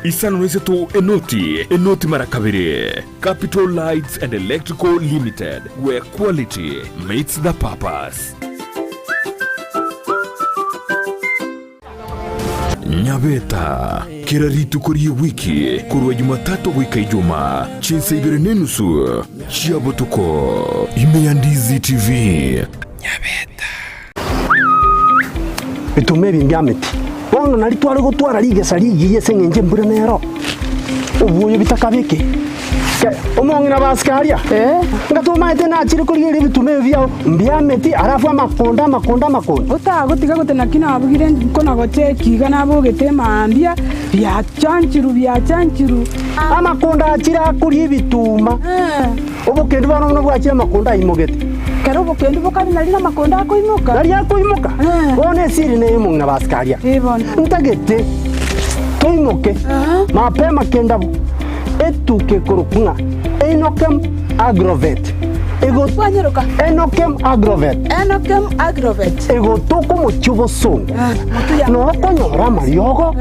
Isano niseto enoti marakabiri. Capital Lights and Electrical Limited, where quality meets the purpose. Nyabeta kiraritu kuri wiki kurwa Jumatatu wika Ijumaa chinsa ibere nenusu chiabotuko imeyandizi TV. Nyabeta bitume bingameti bono nari twari gutwara ligesa ligiye sengenje mbura nero ubuye bitakabike omongina basikaria ngatuma ite na chiri kuri iri bitume byao mbyameti arafu amakonda utagotiga gutena kina abugire kona gote kiga nabo getema ambia bya chanchiru amakonda achira kuri bituma obukende bano no bwachira amakonda imogete kero bukende bukari nari na makonda akoimuka bone siri ne omongina basikaria ntagete toimoke mapema kenda etuke kurukunga enokem agrovet ego twanyeruka enokem agrovet ego toko mochubo songo no konyora mariogo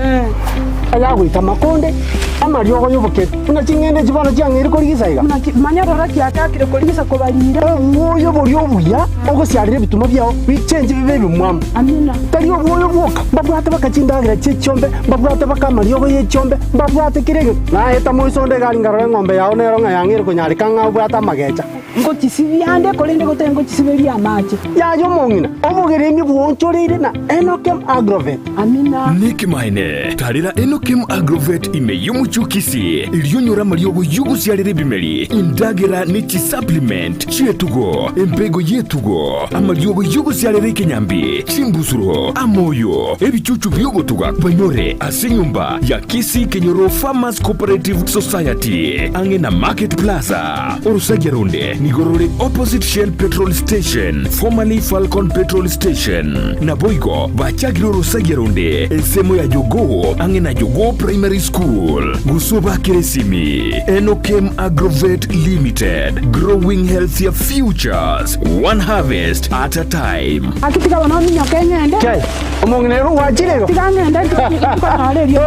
aya gwita makonde amariogo yoboke una chingende chibano cyangiri kuri gisaiga manyarora kyakakire kuri gisa kobarira uyo buryo buya ogo syarire bituma byao bichenje bibe bimwam amina tari obuyo bwoka babwate bakachindagira cyechombe babwate bakamariogo yechombe babwate kirege na eta moisonde gari ngaro ngombe yao nero ngayangire kunyarika ngabwata magecha ngo kisibiande kolende gotengo kisibeli amache ya yo mongina obugeremi bwonchorire na enokem agrovet amina nikimaine tarira enokem agrovet imeyumuchukisi iliyonyora mariogo yugusyarire bimeli indagira nichi supplement chietugo empego yetugo amariogo yugusyarire kenyambi chimbusuro amoyo ebichuchu byogotuga banyore asinyumba ya Kisii Kenyoro Farmers Cooperative Society angena Market Plaza Orusageronde Nigorore opposite Shell Petrol Station, formerly Falcon Petrol Station. Naboigo, Bachagiro Rosageronde, Esemo ya Jogo, Angena Jogo Primary School. Gusuba Kiresimi, Enokem Agrovet Limited, growing healthier futures, one harvest at a time. Akitika wanoni nyakengende. Chai, omonginero wachirego. Tikangende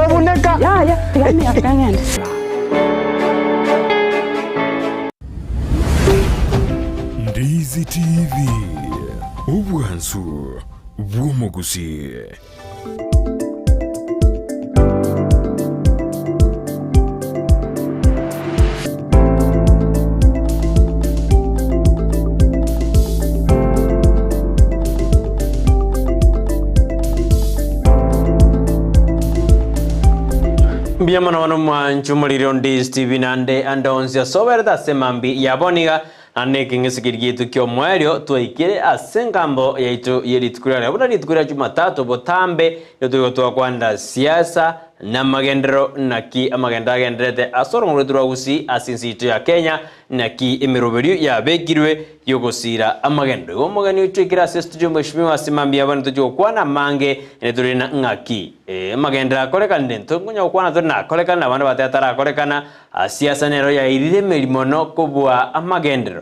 Obuneka. Ya, tikangende nyakengende. Ndizi TV Ubwansu Gusii. Biyamana wano mwanchu muliro Ndizi TV nande andonzia soberda semambi yaboniga ane kingesikirigitu kyo mwerio tuikire asengambo yaitu yelitukura abuna litukura Jumatatu botambe yotugo kwanda siasa Namagenderero naki amagendagenderete asorongurwa Gusii asinsitu ya Kenya naki emiroberiyo yabekirwe yogosira amagendero omugani ucikira studio mheshimiwa simambia bana tujo kwana mange neturina ngaki amagendera kolekana ndento ngunya kwana tuna kolekana bana batatara kolekana siasa nero ya irire melimono kubwa amagendero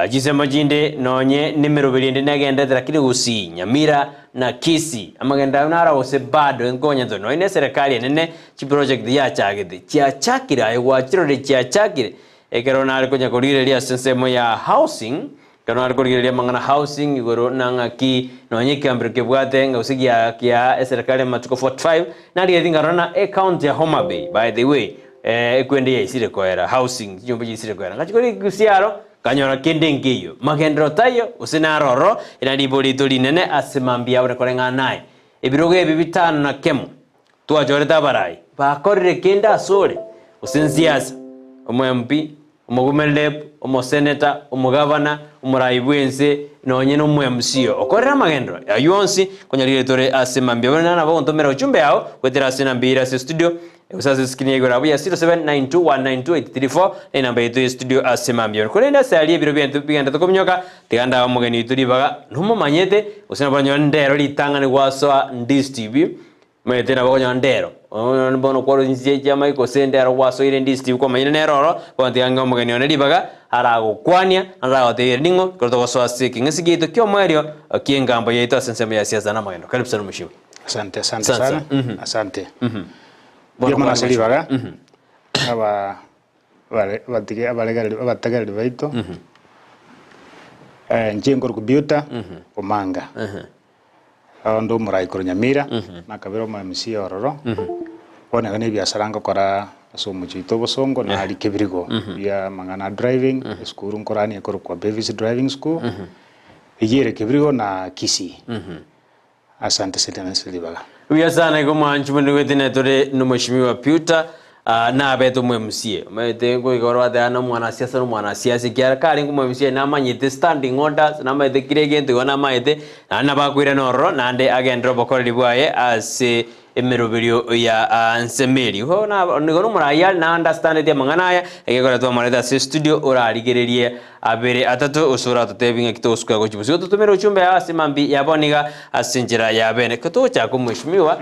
Jisema jinde nonye nimerobelinde nagendera kiri Gusii Nyamira na Kisii amagenda nara wose bado ngonya ntono ine serikali nene chi project ya chagide chiachakira aywachirore chiachakire ekerona ari konya korire lia sensemo ya housing kana ari korire lia mangana housing igoro nanga ki nonye kambirike bwate ngausigia kia serikali matuko 45 na ria thingarona account ya Homa Bay by the way ekwende ya isire koera housing jombo isire koera ngachikori gusiaro kanyora kendengeyo magendero tayo usinaroro inadiboli tolinene asemambia ore korenga nae ebiroge bibitano na kemu tuajoreta barai bakorire kenda sore usinsiasa omwemp omugumelep omoseneta omugavana omuraibwense nonye no mwemsio okorera magendero ayonsi konyarire tore asemambia ore nana bontomera uchumbe yao kwetera sinambira se studio usasa skini yego rabu ya 0792192834 na namba yetu studio asemambia kurenda sali biro byantu biganda tokomnyoka tiganda omugeni turibaga numo manyete usina banyo ndero litanga ni waso Ndizi TV mwete na banyo ndero bono kwaro nzie jama iko sendero waso ile Ndizi TV kwa manyene neroro bonti anga omugeni onelibaga arago kwanya arago teyeringo korto waso asiki ngisigito kyo mwerio kiengambo yetu asensema ya siasa na magendo karibu sana mheshimiwa asante sana asante Mana selibaga. Aba abategereri baito. Njengor ku Beuttah, Omanga. Ndo murai ko Nyamira, nakabiro ma MC ororo. Bona gane biashara ngakora asomo chito bosongo na ali kebirigo. Ya mangana driving, skuru nkorani akoro kwa Bevis driving school. Iyere kebirigo na Kisii. Asante sana selibaga. Uyasana ko manchu mundu wetine tore no mheshimiwa Beuttah na abeto mwemusie mete ngo igorwa dana mwana siasa no mwana siasa kyara kali ngo mwemusie na manyite standing orders na mete kirege wana maite na bakwire norro nande agendro bokore bwaye ase emeroberio ya nsemeri ho na nigono muraya na understand ya mangana ya egekora to mareta se studio orarigererie abere atatu usura tutebinga kitosukwa go chibusi tutumero chumbe ase mambi yaboniga asinjira ya bene kato cha kumheshimiwa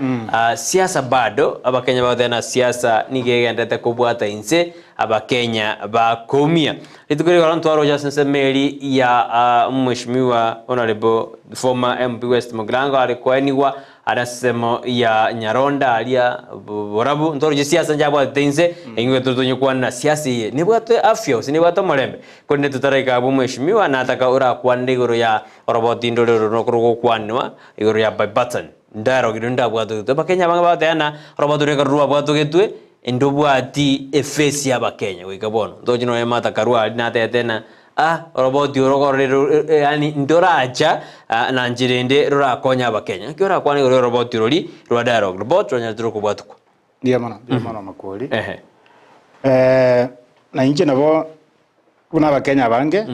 siasa bado abakenya bathena siasa nigegendete kubwata inse abakenya bakomia itukuri gora ntwaro ja nsemeri ya mheshimiwa honorable former MP West Mugrango alikwainiwa arasemo ya Nyaronda alia borabu ntoro je siasa njabwa tense engwe tutonye kwana siasa ye nibwato afya usinibwato molembe konne tutaraika abu mheshimiwa na ataka ura kwande igoro ya roboti ndoro no kwanwa igoro ya by button ndaro gidunda bwato bakenya banga batana roboti reka ruwa bwato getwe ndobwati efesi ya bakenya wikabono ndoje no yamata karua na tetena roboti urogorero yani ndoraja na njirende rurakonya abakenya kiora kwani roboti rori rwa dialogue robot ronya turo kubatuko ndia mana makoli na inje nabo kuna abakenya bange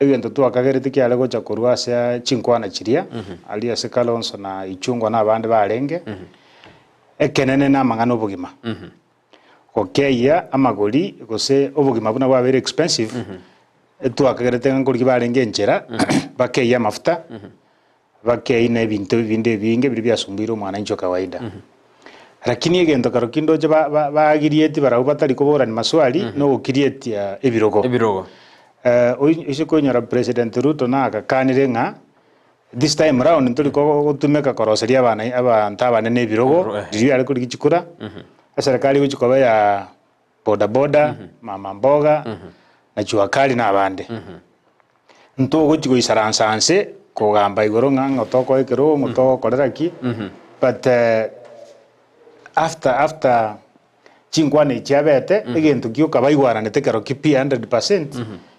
egento twakagerete kyale gocha kurwa ase chinkwana chiria ali ase Kalonzo na Ichungwa na abande barenge ekenene na mangano bugima okeya amagori gose obugima buna bwa very expensive twakagerete ngori barenge njera bakeya mafuta bakeina ebintu binde binge biri byasumbira umwana incho kawaida lakini egento karokindo je bagirieti barau batari kuborana maswali no create ebirogo ise konyara President Ruto na akakanire nga this time round nturi ko gutumeka koroseria abana abantu abanene ebirogo riri ari kuri gikura serikali gukikoba ya boda mama mboga na chuakali na abande nto gukiko isaransanse kugamba igoro nga otoko ekero ngotoko koreraki but after chinkwane chiabete egento kyo kabaigwarane tekero kipi 100%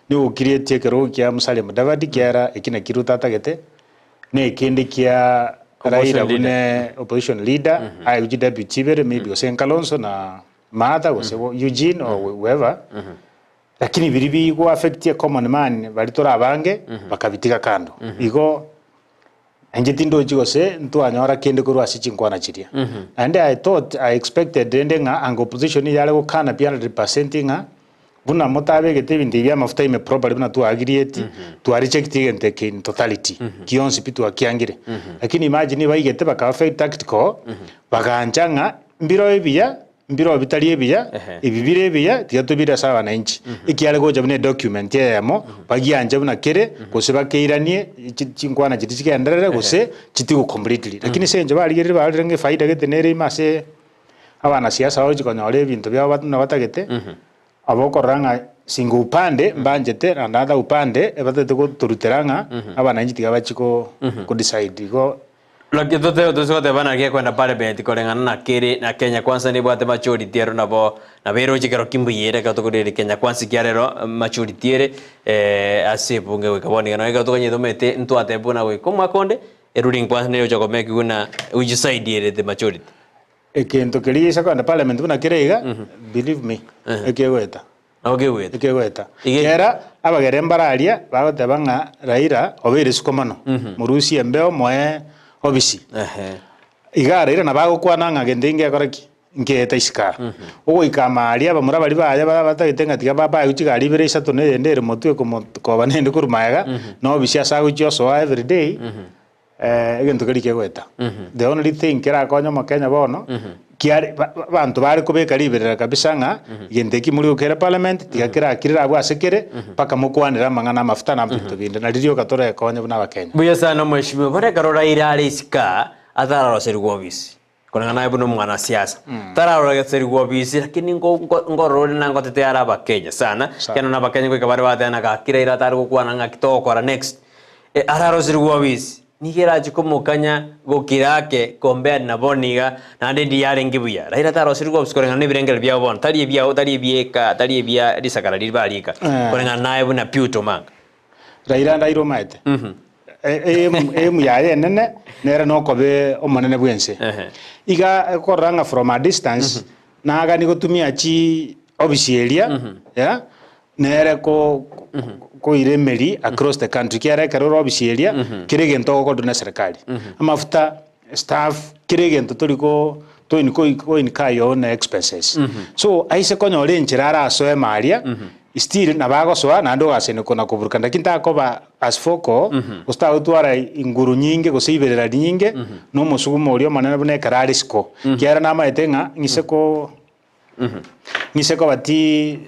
ni ukirietie kero kya Musale Mudavadi kyara ekina kiruta tagete ne kende kya Raila bune opposition leader I would deputy bere maybe Ose Kalonzo na Mata Ose Eugene or whoever lakini biribi go affect ya common man balitora abange bakabitika kando igo anje tindo jigose ntu anyora kende kurwa sichinkwana chiria and I expected ndenga ang opposition yale go kana 100% nga buna motabe gete bindi bya mafuta ime probably buna tu agirieti tu reject gente in totality kionsi pitu akiangire lakini imagine baigete baka fact tactical baganjanga mbiro bitali ebiya ibibire ebiya tigatubira sawa na inchi ikiale goja bune document yamo bagianja buna kere gose bakeiranie chinkwana chitike ndarere gose chitigo completely lakini senje baligere balirenge faida gete nere imase abana siasa hoje konyore bintu bya batu na batagete abokoranga singo upande mbanjete another upande ebatete ko turuteranga abana inchi tigabachiko ku decide go Loki tote bana kia kwenda parliament kolengana na kere na Kenya Kwanza ni bwate majority ero nabo na bero chikero kimbuyere ka tokore Kenya Kwanza kiarero majority ere asibunge wekaboni no ega tokonye domete ntwate buna we komwa konde ruling Kwanza ne ojo komeki una which side ere the majority ekento kelisa kwenda parliament buna kerega believe me ekeweta ekeweta kera abagere mbararia bagote banga Raila obere sukomano murusi embeo moe obisi igara ira nabago kwana ngagende akoraki ngeta iska ugo ikamaria abamura bari baje batagitenga tiga baba ukigali bire isatu ne ndere motwe ko banende kurumayaga no obisi asago cyoso every day egento kali kegweta the only thing kera konyo Kenya bono kiari bantu bari kubeka libere kabisa nga gendeki muri ukera parliament tigakira akirira abo asekere paka mukwanira mangana mafuta na mpito binde na ririo katore konyo buna Kenya buya sana mheshimiwa bare karora ira isika atara roseru obisi kuna naye buno mwana siasa tararo getseri go bisi lakini ngorore nango tete araba Kenya sana kana na bakenya ko kabare batana ka kireira tar go kwana ngakitokora next araro siri go bisi nigera jikomukanya go kirake kombe na boniga na ndi yare ngibuya raira taro siri go skore ngane birengel bya bon tari bya disakara libalika kuna naye buna piuto manga raira ndairo maite yaye nene nera no kobe omonene bwense iga koranga from a distance na aga ni gutumia chi obisieria ya nere ko iremeri across the country kiara karo obisieria kiregento ko duna serikali amafuta staff kiregento toliko to in kayo na expenses so aise konyore nchirara asoe maria still na bago soa na ndo gasene kona kuburuka ndakinta koba asfoko usta utwara inguru nyinge gusibirira nyinge no musugumo uri manana bune kararisko kiara na maetenga ngiseko bati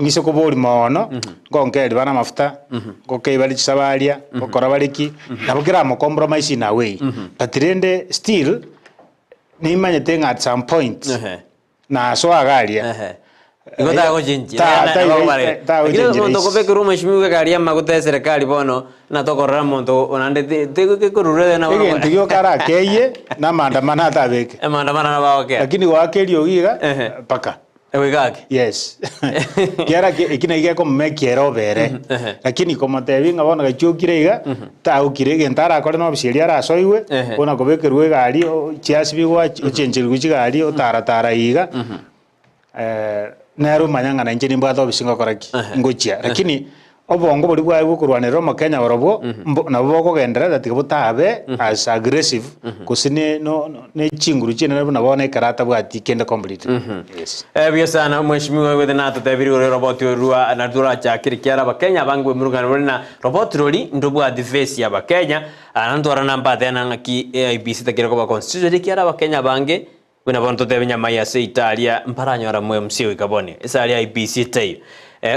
ngiseko bori mono ngonkeri bana mafuta ngoke bali chisabalia ngokora baliki nabukira mo compromise na way but rende still ni manyetenga at some point na so agalia Igota go jinji. Lakini muntu kopekuru mheshimiwa garia maguta serikali bono na tokorra muntu onande te kurure na bono. Ege ndigyo kara keye na maandamano atabeke. Maandamano na baoke. Lakini wakeli ogiga paka. Ewe gake. Yes. Kiara ikina igeko mekiero bere. Lakini como te vinga bono gachukire iga ta ukirege ntara kore no bisiria ra soiwe ona kobekerwe gari chiasi bigwa ochenjirwe chigari otara iga. Nero manyanga na njeni mbwa thobi singo koraki ngochia lakini obongo buri bwa gukurwanira mu Kenya borobo na boko gendera that butabe as aggressive kusine no ne chinguru chine na bona karata bwati kende complete yes bia sana mheshimiwa wewe na tutabiri robot ruwa na dura cha kirikiara ba Kenya bangwe murugana na robot roli ndubu advance ya ba Kenya anandora namba tena ngaki ABC takira ko ba constitution kiara ba Kenya bange kuna bonto tebenya maya se Italia mparanyora mwe msio ikabone esali IBC tayo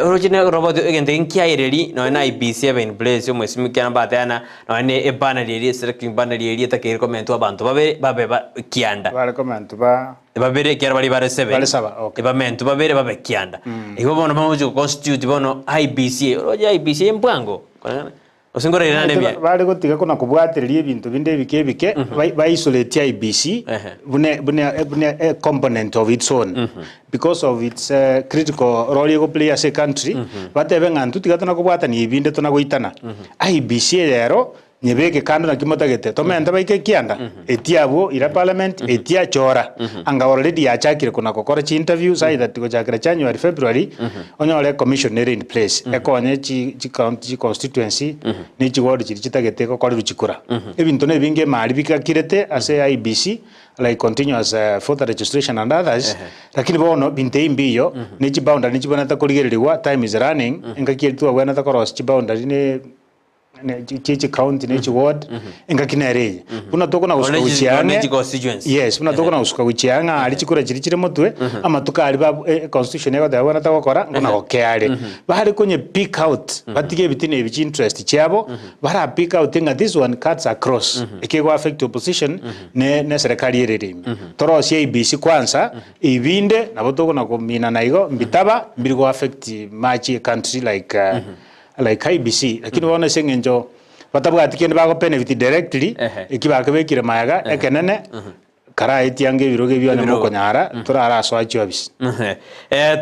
original robot egende nkiaireri no na IBC even place mwe simikana batana no ne ebana lili selecting bana lili takiri comment abantu babe kianda bale comment ba babere kiara bali bare 7 bale 7 okay ebamentu babe kianda ibo bono bamujo constitute bono IBC roja IBC mbwango osingore irane bia bale gotiga kuna kubwatiriria ibintu binde bike by isolate IBC bune a component of its own because of its critical role go play as a country batebe ngantu tigatona kubwatani ibinde tona goitana IBC rero nyebeke kando na kimotagete tomenda baike kianda etiabo ira parliament etia chora anga already achakire kuna kokora chi interviews either tiko chakira January February onyole commissioner in place ekonye chi county constituency ni chi ward chi chitagete ko kora ruchikura ebintu ne binge mali bikakirete as IBC like continuous voter registration and others lakini bono binte imbiyo ni chi boundary ni chi bana ta kurigererwa time is running engakirtu abana ta cross chi boundary ne chichi county nechi ward engakinere kuna toko na usuka uchianga yes kuna toko na usuka uchianga ali chikura chiri motwe amatuka ali ba constitution yako da wana takokora kuna okeale bahari kwenye pick out batige bitine ebichi interest chiabo bara pick out nga this one cuts across ikego affect opposition ne serikali yererimi toro CIBC kwanza ibinde na botoko na komina naigo mbitaba mbirigo affect machi country like IBC lakini wana sengenjo batabwa atikende bago benefit directly ikibakebekire mayaga ekenene kara etiange biroge byone moko nyara turara so achi abisi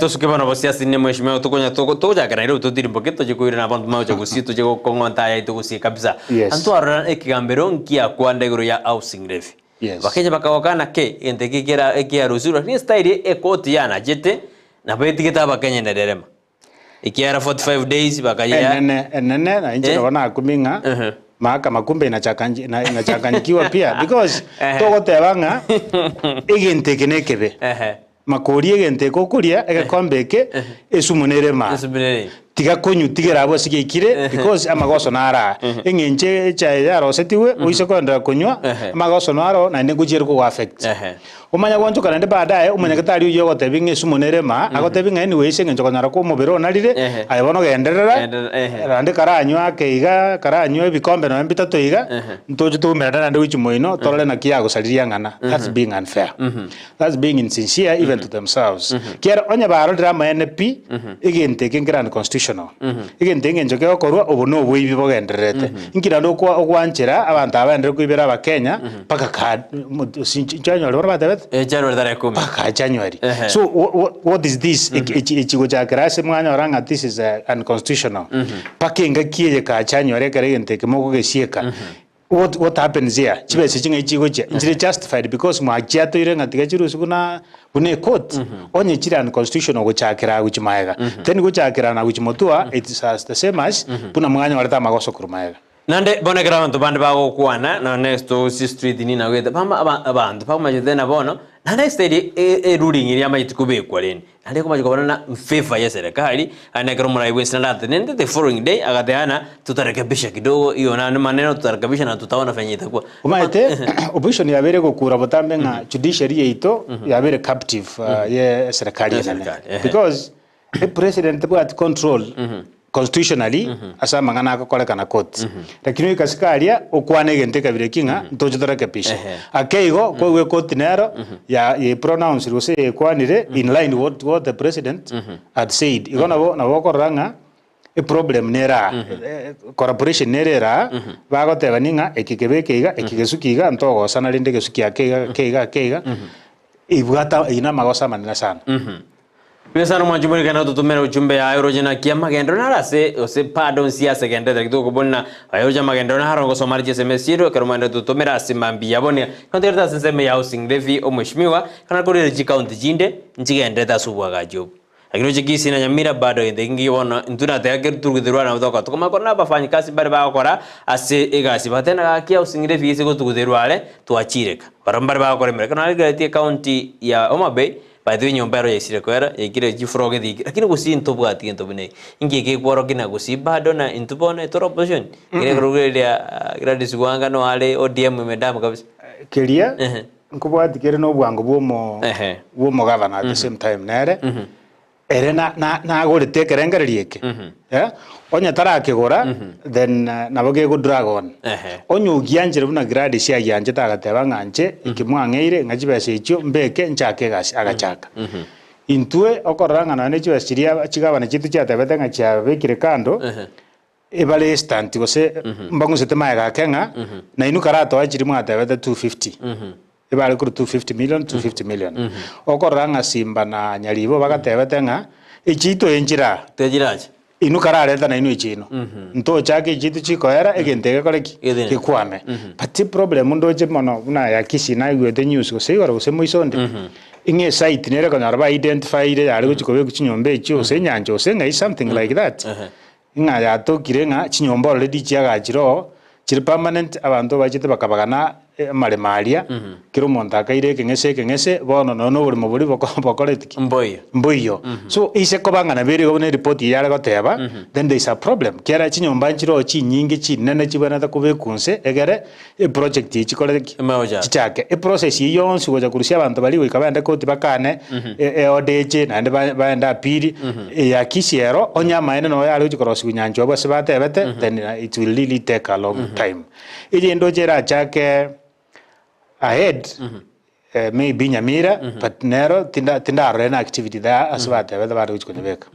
tosuke bana bosiasi ne mheshimiwa tukonya toja kana iro tudirimbo keto jikuira na bantu mauja Gusii tuje kongonta ya Gusii kabisa antu arana ekigambero nkia kwanda iguru ya housing levy bakenya bakawakana ke entekekera ekiarusura ni style ekoti yana jete na betiketa bakenya nderema ikiara 45 days bakaya nene na inje wana kuminga maka makumbe inachakanyikiwa pia because togo tebanga igente kenekebe makori igente kokuria egekombeke esumunere ma tiga konyu tigera abo sigekire because amagoso nara engenche cha yaro setiwe uise kwenda kunywa amagoso naro na negujere ko affect umanya gwancho kana baadaye umanya gatari uyo gotebinge sumonerema agotebinga anyway sengencho kana ko mobero narire ayibono genderera rande karanywa keiga karanywa ibikombe no mbitatu iga ntoje tumerana nande wichi moino torole na kiago saliria ngana that's being unfair that's being insincere even to themselves kiera onya baro drama NP igente kingira constitutional igente ngenjo ke okorwa obono obuibi bogenderete inkira ndo kwa ogwanchira abantu abandere kwibera abakenya paka ka sinchanywa lora batabet January 10 paka January so what is this ichigo cha krase mwanya oranga this is unconstitutional paka inga kiye ka January kare igente kemoko gesieka what happens here chibese chinga ichigo cha injire justified because mwachiato ire ngatiga chirusu kuna bune court onye chira unconstitutional gochakira guchimaega then gochakira na guchimotua it's as the same as puna mwanya warata magoso kurumaega nande bone ground bande bago kuana na next to street ni na weta pama abantu pama jethena bono na next day ruling iri ama itikubekwa reni nande kuma jikobana na mfefa ya serikali anekero murai wese na nende the following day agateana tutarekebisha kidogo hiyo na maneno tutarekebisha na tutaona fanya itakuwa umaite opposition yabere gukura botambe nga judiciary yeito yabere captive ye serikali because the president bwa control constitutionally asa mangana akakolekana court lakini ikasikaria okwane gente kabire kinga ntojotora kapisha akeigo kwa court nero ya pronounce rose ekwanire in line what the president had said igona bo na bokoranga a problem nera corporation nerera bagoteba ninga ekikebekeiga ekigesukiga ntogo sana linde gesukia keiga ibwata ina magosa manena sana Pesa no manjumuri kana tutumera ujumbe ya Eurojena kia magendo na rase ose pardon siasa gendera kidogo bonna Euroja magendo na harongo somarje semesiro karumanda tutumera simambi yabone konterta senseme ya housing levy omeshmiwa kana kuri county jinde njigendeta subwaga job Aginoje Kisii na Nyamira bado ndengi wona ntuna tayake turugithirwa na utoka tukoma kona bafanyikazi bari bakora ase egasi batena kia housing levy ise gutugithirwa ale tuachireka barambari bakora mere kana gati county ya Homa Bay by the way nyombero yesire kwera yekire jifroge diki lakini Gusii ntobwati ntobune ingeke kworo kina Gusii bado na intubone to opposition ile kurugelia gradis gwanga no ale ODM medam kabisa kelia nkubwati kere no bwango bwomo governor at the same time nere ere na gore tekerengererieke onya tarakigora then naboge go dragon onyo gianjire buna grade cia gianje tagateba nganje ikimwangeire ngajibese icho mbeke nchake gasi agachaka intue okoranga ne chiwa chiria chigabana chitu cha tabete ngacha bekire kando ebale instant gose mbangu setema ga kenga na inu karato achiri mwatabete 250 ibale kuru 250 million okoranga simba na nyalibo bagatebete nga ichito enjira tejiraje inu karareta na inu ichino nto chake ichitu chikoera egentege koreki kikwame but problem ndoje mono na ya Kisii na igwete news go seigora go semoisonde inge site nere kana ba identify ile yari go chikobe kuchinyombe icho senyanjo senga something like that inga ya to kirenga chinyombo already chiaga chiro chiri permanent abantu bachite bakabagana malemaria kiro montaka ire kengese bono no buri muburi bokoretiki mboyo so ise kobangana bere go ne report yale goteba then there is a problem kera chinyomba chiro chi nyingi chi nene chibana ta kubekunse egere e project chikoreki chichake e process yonse goja kurusia abantu bali wikabanda koti bakane e odeje nande baenda piri ya Kisiero onyama ene no yale chikorosi kunyanjo bose batebete then it will really take a long time ile ndo jera chake ahead maybe Nyamira but nero tinda rena activity there aswate whether bado kuchonebeka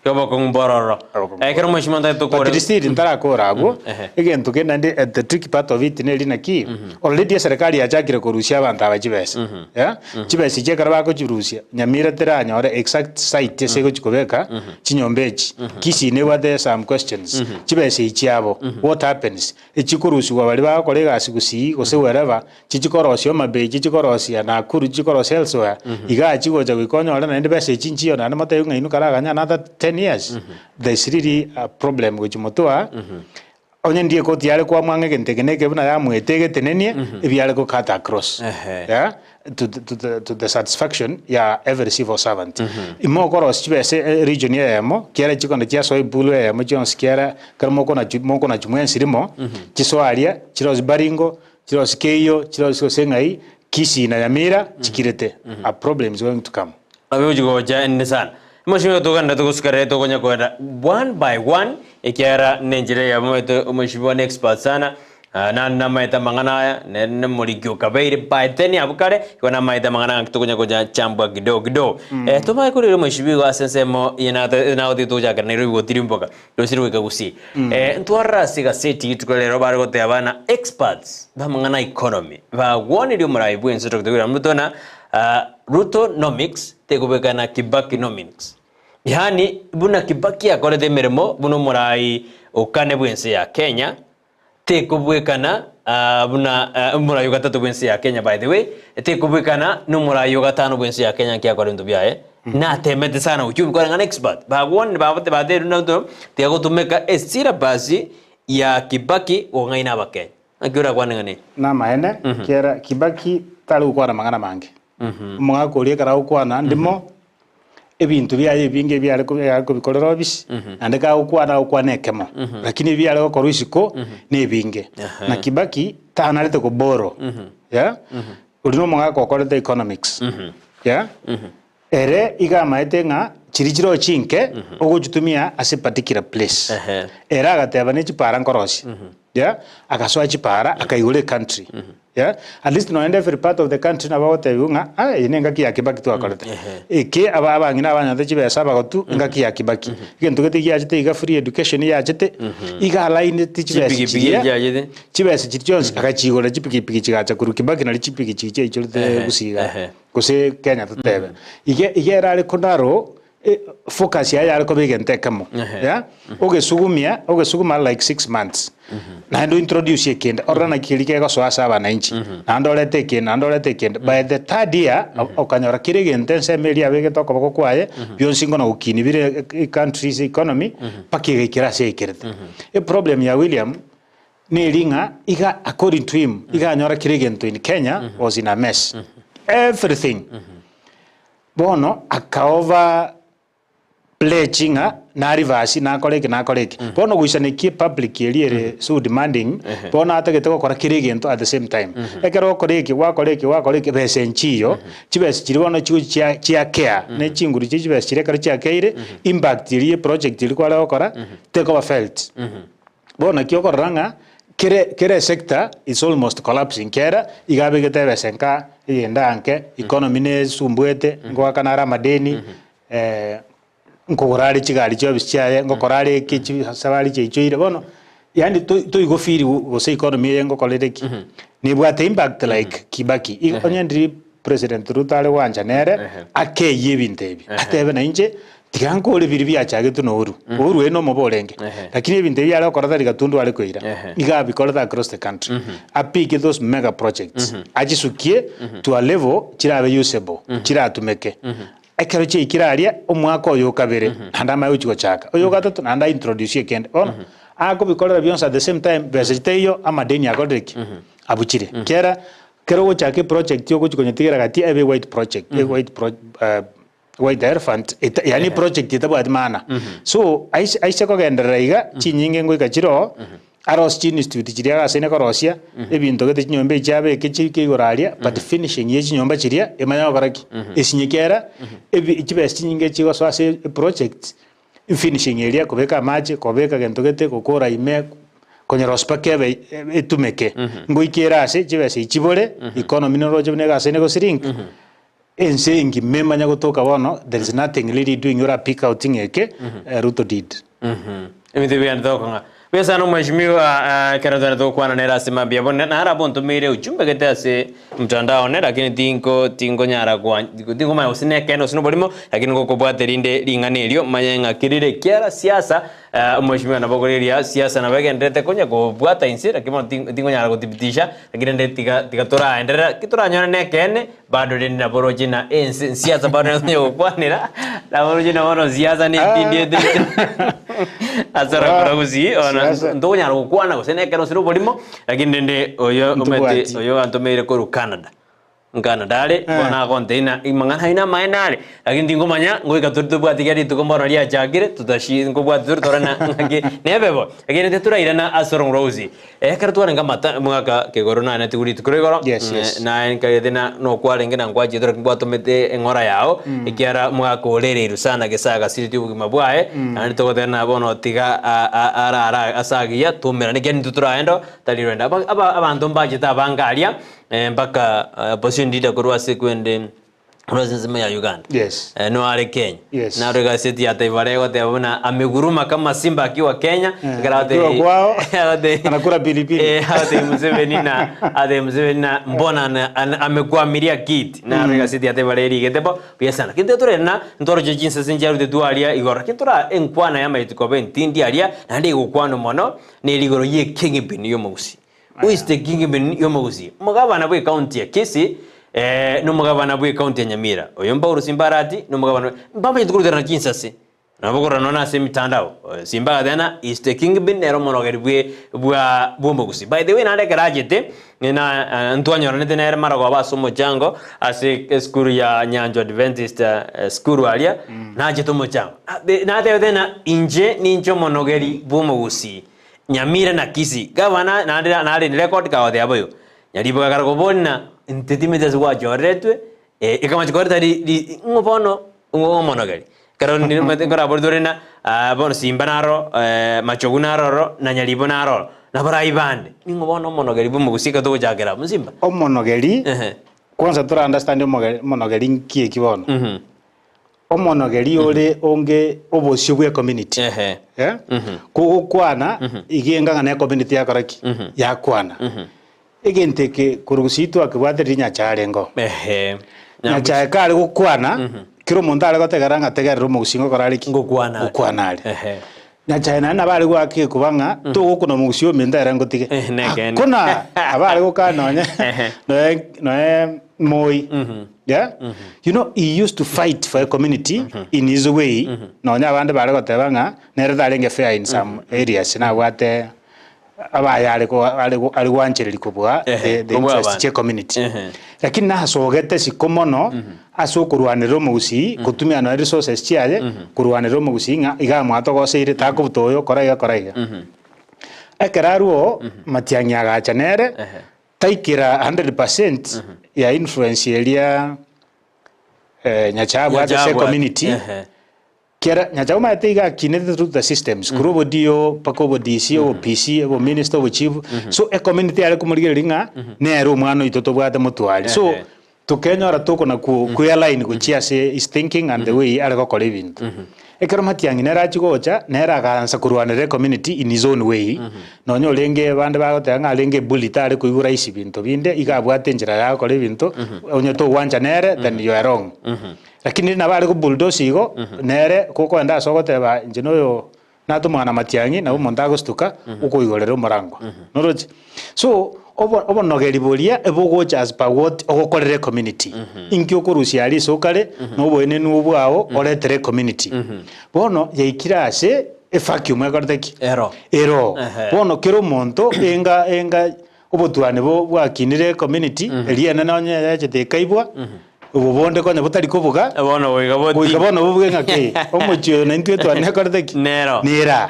yobo kumbororo kero mwishimanda to but this is intara korago again to get at the tricky part of it neli na ki already serikali yachakire kurusia abantu abachibese chibese chekara bako chirusia Nyamira tera nyore exact site sego chikobeka chinyombechi Kisii ne were some questions chibese ichiabo what happens ichikurusi wa bali bakolega asigusi gose wherever chichikorosio mabe chichikorosia na kuru chikorosio elsewhere iga chigoja gikonyora na ndebese chinchio na mate yunga inu karaga another 10 years there's really a problem with motoa onye ndie ko tiare kwa mwange gentegeneke buna ya mwetege tenenie ebyale ko cut across to the satisfaction ya every civil servant. Imo koros chibese region ya mo kiara chikondo chia soi bulu ya mo chons kiara karmo kona chumwen sirimo chiswaria chiros baringo chiros keyo chiros sengai Kisii na Nyamira chikirete. A problem is going to come. Awe ujigo ja nisan. Mheshimiwa tuganda tukusikare tukonya kwenda one by one ikiara nenjire ya mweto mheshimiwa ni expert sana. Na maita mangana ne muligyo kabeire baiteni abukare kona maita mangana tukonya koja chambwa kidogo tuma kuri mheshimiwa asensemo ina odi tuja kana ro tirimboka rosirwe Gusii ntwara siga seti tukolero bari gote abana experts ba mangana economy ba woni ri murai bwense tukugura mutona Rutonomics tegubekana Kibakinomics yani buna Kibaki akore de meremo buno murai okane bwense ya Kenya tekubwekana buna murayo gatatu bwense ya Kenya by the way tekubwekana no murayo gatano bwense ya Kenya kya kwa ndo byae na temete sana uchumi kwa ngana expert ba won ba bote ba de ndo tiago tumeka esira basi ya Kibaki ongaina bake akira kwa ngane na maene kera Kibaki talu kwa mangana mange mwa ko rie kara kwa na ndimo ebintu byaye binge byale ko bikolero bisi andika ukwa nekemo lakini byale ko rusiko ne binge na Kibaki tanalete ko boro ya ulino mwanga ko kolete economics ya ere igama etenga chirichiro chinke oguchutumia as a particular place era agateba ne chipara nkorosi ya akaswa chipara akaigule country yeah, at least no every part of the country na bawote yunga inenga kia Kibaki tu akolete ke aba ngina abanya chibesa bagotu ngaki ya Kibaki gento gete yachete iga free education yachete iga line chibesa chibesa chitions akachigora chipiki chigacha kuru Kibaki na chipiki chiche ichurute Gusii kose Kenya tutebe ige rale konaro focus ya yale ko bigente kamo yeah ogesuguma like 6 months na ndo introduce kenda orana kirike ko so asaba na inchi na ndolete kenda by the third year okanyora kirigente semeli abege to ko kwaye byonsingo na ukini bire countries economy pakige kirase ikirete a problem ya William ni linga iga according to him iga nyora kirigento in Kenya was in a mess everything bono akaova pledginga na rivasi na koleke bono guisanikie public eliere so demanding bono atagete gukora kirigento at the same time ekero wakoleke besenchiyo chibesi chiribono chia care ne chinguru chibesi chirekaro chia care impact iri project iri kwala gukora take over felt bono kiokoranga kere sector is almost collapsing kera igabegete besenka yendanke economy ne sumbuete ngwakanara madeni ngorari chigari cyo bisyaye ngokorare kichi sabari cyechoire bono yani to igofiri go say economy yengo kolereki ni bwate impact like Kibaki onyandri president Rutale wanja nere akeye bintebi atebe na inje tiganko ole biri byachage tunoru oru eno moborenge lakini bintebi yale korada ligatundu ale koira igabi korada across the country apike those mega projects ajisukie to a level chirabe usable chiratumeke ekero che ikiraria omwaka oyo kabere anda mayo chiko chaka oyo gatatu anda introduce kende ono ako bikorera byonse at the same time besiteyo amadeni akodeki abuchire kero go chake project yo gochikonyetigera gati ebe white project white elephant yani project itabu admana so aisha ko gendera iga chinyinge ngo ikachiro aros chin institute chiria sene korosia ebinto gete chinyombe chabe kichike igoraria but finishing ye chinyomba chiria emanya koraki esinyekera ebi chibes chinyinge chigo so ase project finishing area kobeka maji kobeka gento gete kokora ime konyerospake kebe etumeke ngoikera ase chibes ichibore economy no roje bnega sene go shrink ense ingi memanya gotoka bono there is nothing really doing your pick out ngeke Ruto did emite bya ndokonga pesa no mheshimiwa karadana to kwana nera sema bia bona na harabo ntumire uchumbe gete ase mtandao ne lakini tingo nyara kwa tingo mayo sineke no sino bolimo lakini ngoko bwaterinde ringanelio mayenga kirire kiara siasa mheshimiwa na bogoreria siasa na bege ndete konya ko bwata insira kimo tingo nyara kutipitisha lakini ndete tigatora endera kitora nyona nekene bado ndi na boroje na siasa bado nyo kwanira na boroje na wono siasa ni ndinde azara kwa Gusii ona ndo nyara kukwana ko seneke no sino bolimo lakini ndende oyo umete oyo antomere ko Canada ngana dale bona container imangana ina mainale lakini ndingomanya ngoika turtu bwa tigari tukombora lia jagire tutashi ngobwa turtu torana ngake nebebo lakini tetura irana asorong rose karatu anga mata mwaka ke corona na tuguri tukurigoro na nkagethena no kwalenge na ngwaje tora ngwa tomete engora yao ikiara mwaka orereru sana gesaga siritu bugima bwae ani togothena bono tiga ara asagia tumera ne geni tuturaendo talirenda abantu mbaje tabangaria mpaka position leader kurwa sekwende Rosenzima ya Uganda. Yes. No ale Kenya. Yes. Na rega seti ya taifa leo tebona ameguruma kama simba akiwa Kenya. Karate. Anakula pilipili. Ade Museveni na mbona amekuwa miria kit. Na rega seti ya taifa leo igetebo pia sana. Kinte turena ntoro jinsi sinjaru de dualia igora. Kintura enkwana yama itikobe ntindi alia na ndi gukwano mono ne ligoro ye Kingpin yo Gusii. Who is the Kingpin yo Gusii? Mugabana bwe county ya Kisii no mugabana bwe county ya Nyamira. Oyo Mpauru Simbarati no mugabana mbamba yitukuru kinsase. Na bokora nona se mitandao. Simba dena is the Kingpin ero monogeri bwa Gusii. By the way na ndeke rajete na Antonio Ronete na era mara kwa basomo chango ase skuru ya Nyanjo Adventist skuru alia na jeto mochango. Na tena inje ninjo monogeri bwa Gusii. Nyamira na Kisii. Gavana na record ka wade abayo. Nyalibo ka kargobona ntetimete zwa joretwe ikama chikoreta di ngopono monogeri. Karo ni ngora bordorena bono Simba naro machogunaro na Nyalibo naro na bara ibande. Ngopono monogeri bwo Gusii ka to jagera Musimba. O monogeri. Kwanza tura understand monogeri nkie kibono. O monogeri ole onge obosio bwa community. Kwana igienga na community ya karaki ya kwana. Igenteke kurugusitwa akibwatiri nyacharengo. Nyachae kale gukwana kiro mondale gotegaranga tegerero Gusii korariki gukwana ali. Nyachae na bali gwake kubanga to gukuna Gusii omendera ngotige. Kuna abali gukanonya no Moi. Yeah? You know, he used to fight for a community in his way. No, nya bande bale gotebanga nere dalenge fair in some areas na wate abaya aliwancheri kubwa the interest community. Lakini na hasogete sikomono asokurwanira Gusii kutumia no resources chiaje kurwanira Gusii nga igama atogosire takubutoyo koraiga. Ekeraruo matianyaga chanere taikira 100% ya influence elia nyachabu ate community kera nyachabu mateiga kinete through the systems kurobo dio pakobo DC o PC o minister o chief so a community ale kumurigiringa nero mwana itoto bwate mutwali so tukenyora tuko na ku align ku chiase is thinking and the way ale gokora ibintu ekero matiangi nera chigocha nera gansa kurwanira community in his own way nonyo lenge bande bagotanga lenge bully tare kuigura isi bintu binde igabwate njira ya gokora ibintu onye to wanja nere then you are wrong lakini na bale ku bulldoze igo nere kuko enda sogoteba njino yo nato mwana matiangi na umuntu agostuka uko igorera umurango noroje so obo nogeri bolia ebogocha as per what ogokorere community inkyo kurusia ali sokale no boene nu bwao oretere community bono yeikirase e vacuum ekorteki ero bono kero monto enga obotwane bo bwakinire community eliana nonye yachete kaibwa ubonde konya butari kuvuga bono bono buvuge ngake omuchyo na ntwe twane korteki nera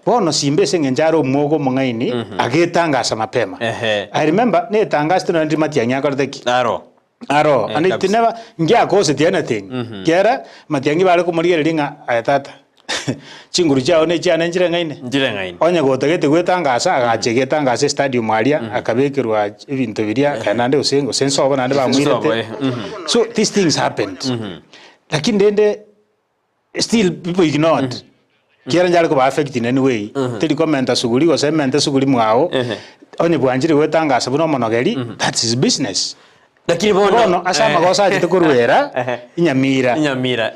bono simbe sengenjaro mwogo mongaini agetangasa mapema I remember ne tangasta no ndi matianya korteki aro and it never ngia cause anything kera matiangi bale kumurigeringa ayatata chinguru chao ne chane njire ngaine onye gotagete gwetangasa agachegetangasa stadium aria akabekirwa ibintu biria kanande usengo senso abo nande bamwirete so these things happened lakini ndende still people ignored kera njale ko affect in any way teli comment suguri go cement suguri mwao onye bwanjire gwetangasa buno monogeri that's his business lakini bono asama gosa ati kurwera Nyamira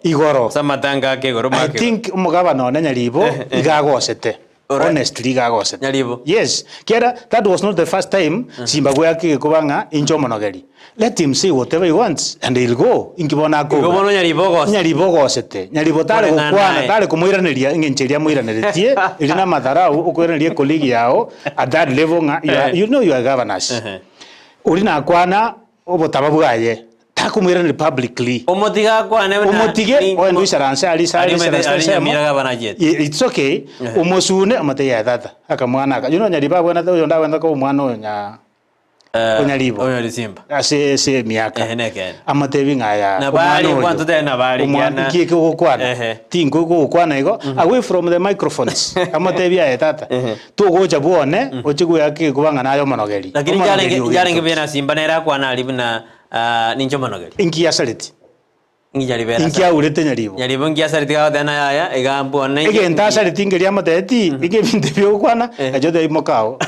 igoro samatanga ke goro make I think umugabano na Nyalibo igagosete honestly igagosete Nyalibo yes kera that was not the first time Zimbabwe yake kubanga injo monogeri let him say whatever he wants and he'll go inkibona ko bono Nyalibo gosete Nyalibo tale gukwana tale kumwiraniria ngencheria mwiraniretie ilina madharau ukwiraniria colleague yao at that level you know you are governors Urina kwana obotaba bwaye takumwira ni publicly omotiga kwane na omotige oendo isaranse ali Nyamira bana jet it's okay umosune amate ya tata akamwana aka yuno nyari babona yo ndawenda ko umwana onya onyalibo onyalisimba ase miaka eneke amate bingaya na bali kwanto tena bali yana kike kokwana tingo kokwana igo away from the microphones amate bya tata to goja bone ochigu yake kubanga nayo monogeri lakini jarenge bena simba nera kwana alibna ninjo monogeri inki asaliti ngijali bera inki aurete nyalibo ngi asaliti ga dana ya egambo ne enta asaliti ngeli amateti ige binde byo kwana ajoda imokao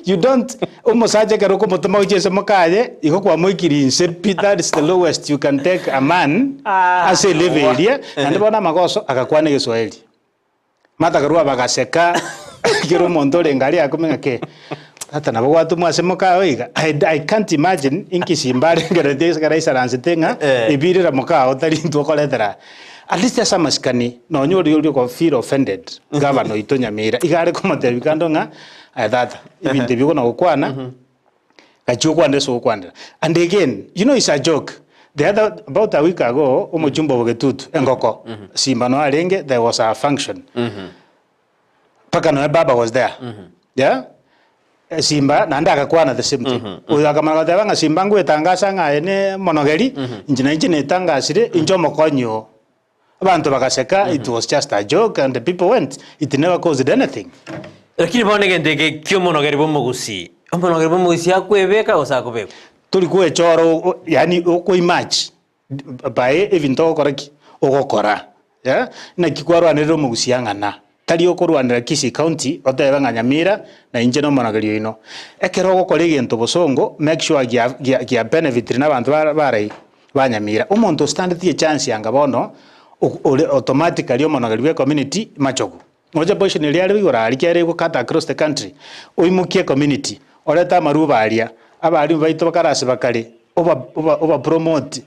you don't umusaje kero ko mutuma ujese mokaye iko kwa moikiri that is the lowest you can take a man as a level here and bona magoso akakwane Kiswahili mata karua bagaseka kiro montole ngali akomenga ke hata nabo watu mwasemoka oiga I can't imagine inkisimbare ngarete karaisa ransetenga ibirira mokao tari ntokoletera at least asa maskani no nyori ko feel offended governor ito Nyamira igare ko matebi kandonga that ibinde biko na ukwana kachukwa ndeso ukwanda and again you know it's a joke the other about a week ago umuchumba bogetutu engoko simba no alenge there was a function paka no baba was there yeah simba nanda akakwana the same thing uyo akamara tabanga simba ngwetangasa ngaene monogeri injine tangasire injo mokonyo abantu bakaseka it was just a joke and the people went it never caused anything lakini bone gendeke kyo monogeri bomo Gusii monogeri bomo Gusii akwebeka osakobeka tuli kuwe choro yani uko image bae even to koraki ogokora yeah na kikwaro anero mu Gusii ngana tali okorwanira Kisii County otebanga Nyamira na inje no monogeri ino ekero gokora egento bosongo make sure gia benefit na bantu barai ba Nyamira umuntu stand the chance yanga bono automatically monogeri we community machogo oja position ile ali bigora ali kere go cut across the country oimukie community oreta maruba alia abali baito bakarase bakali over promote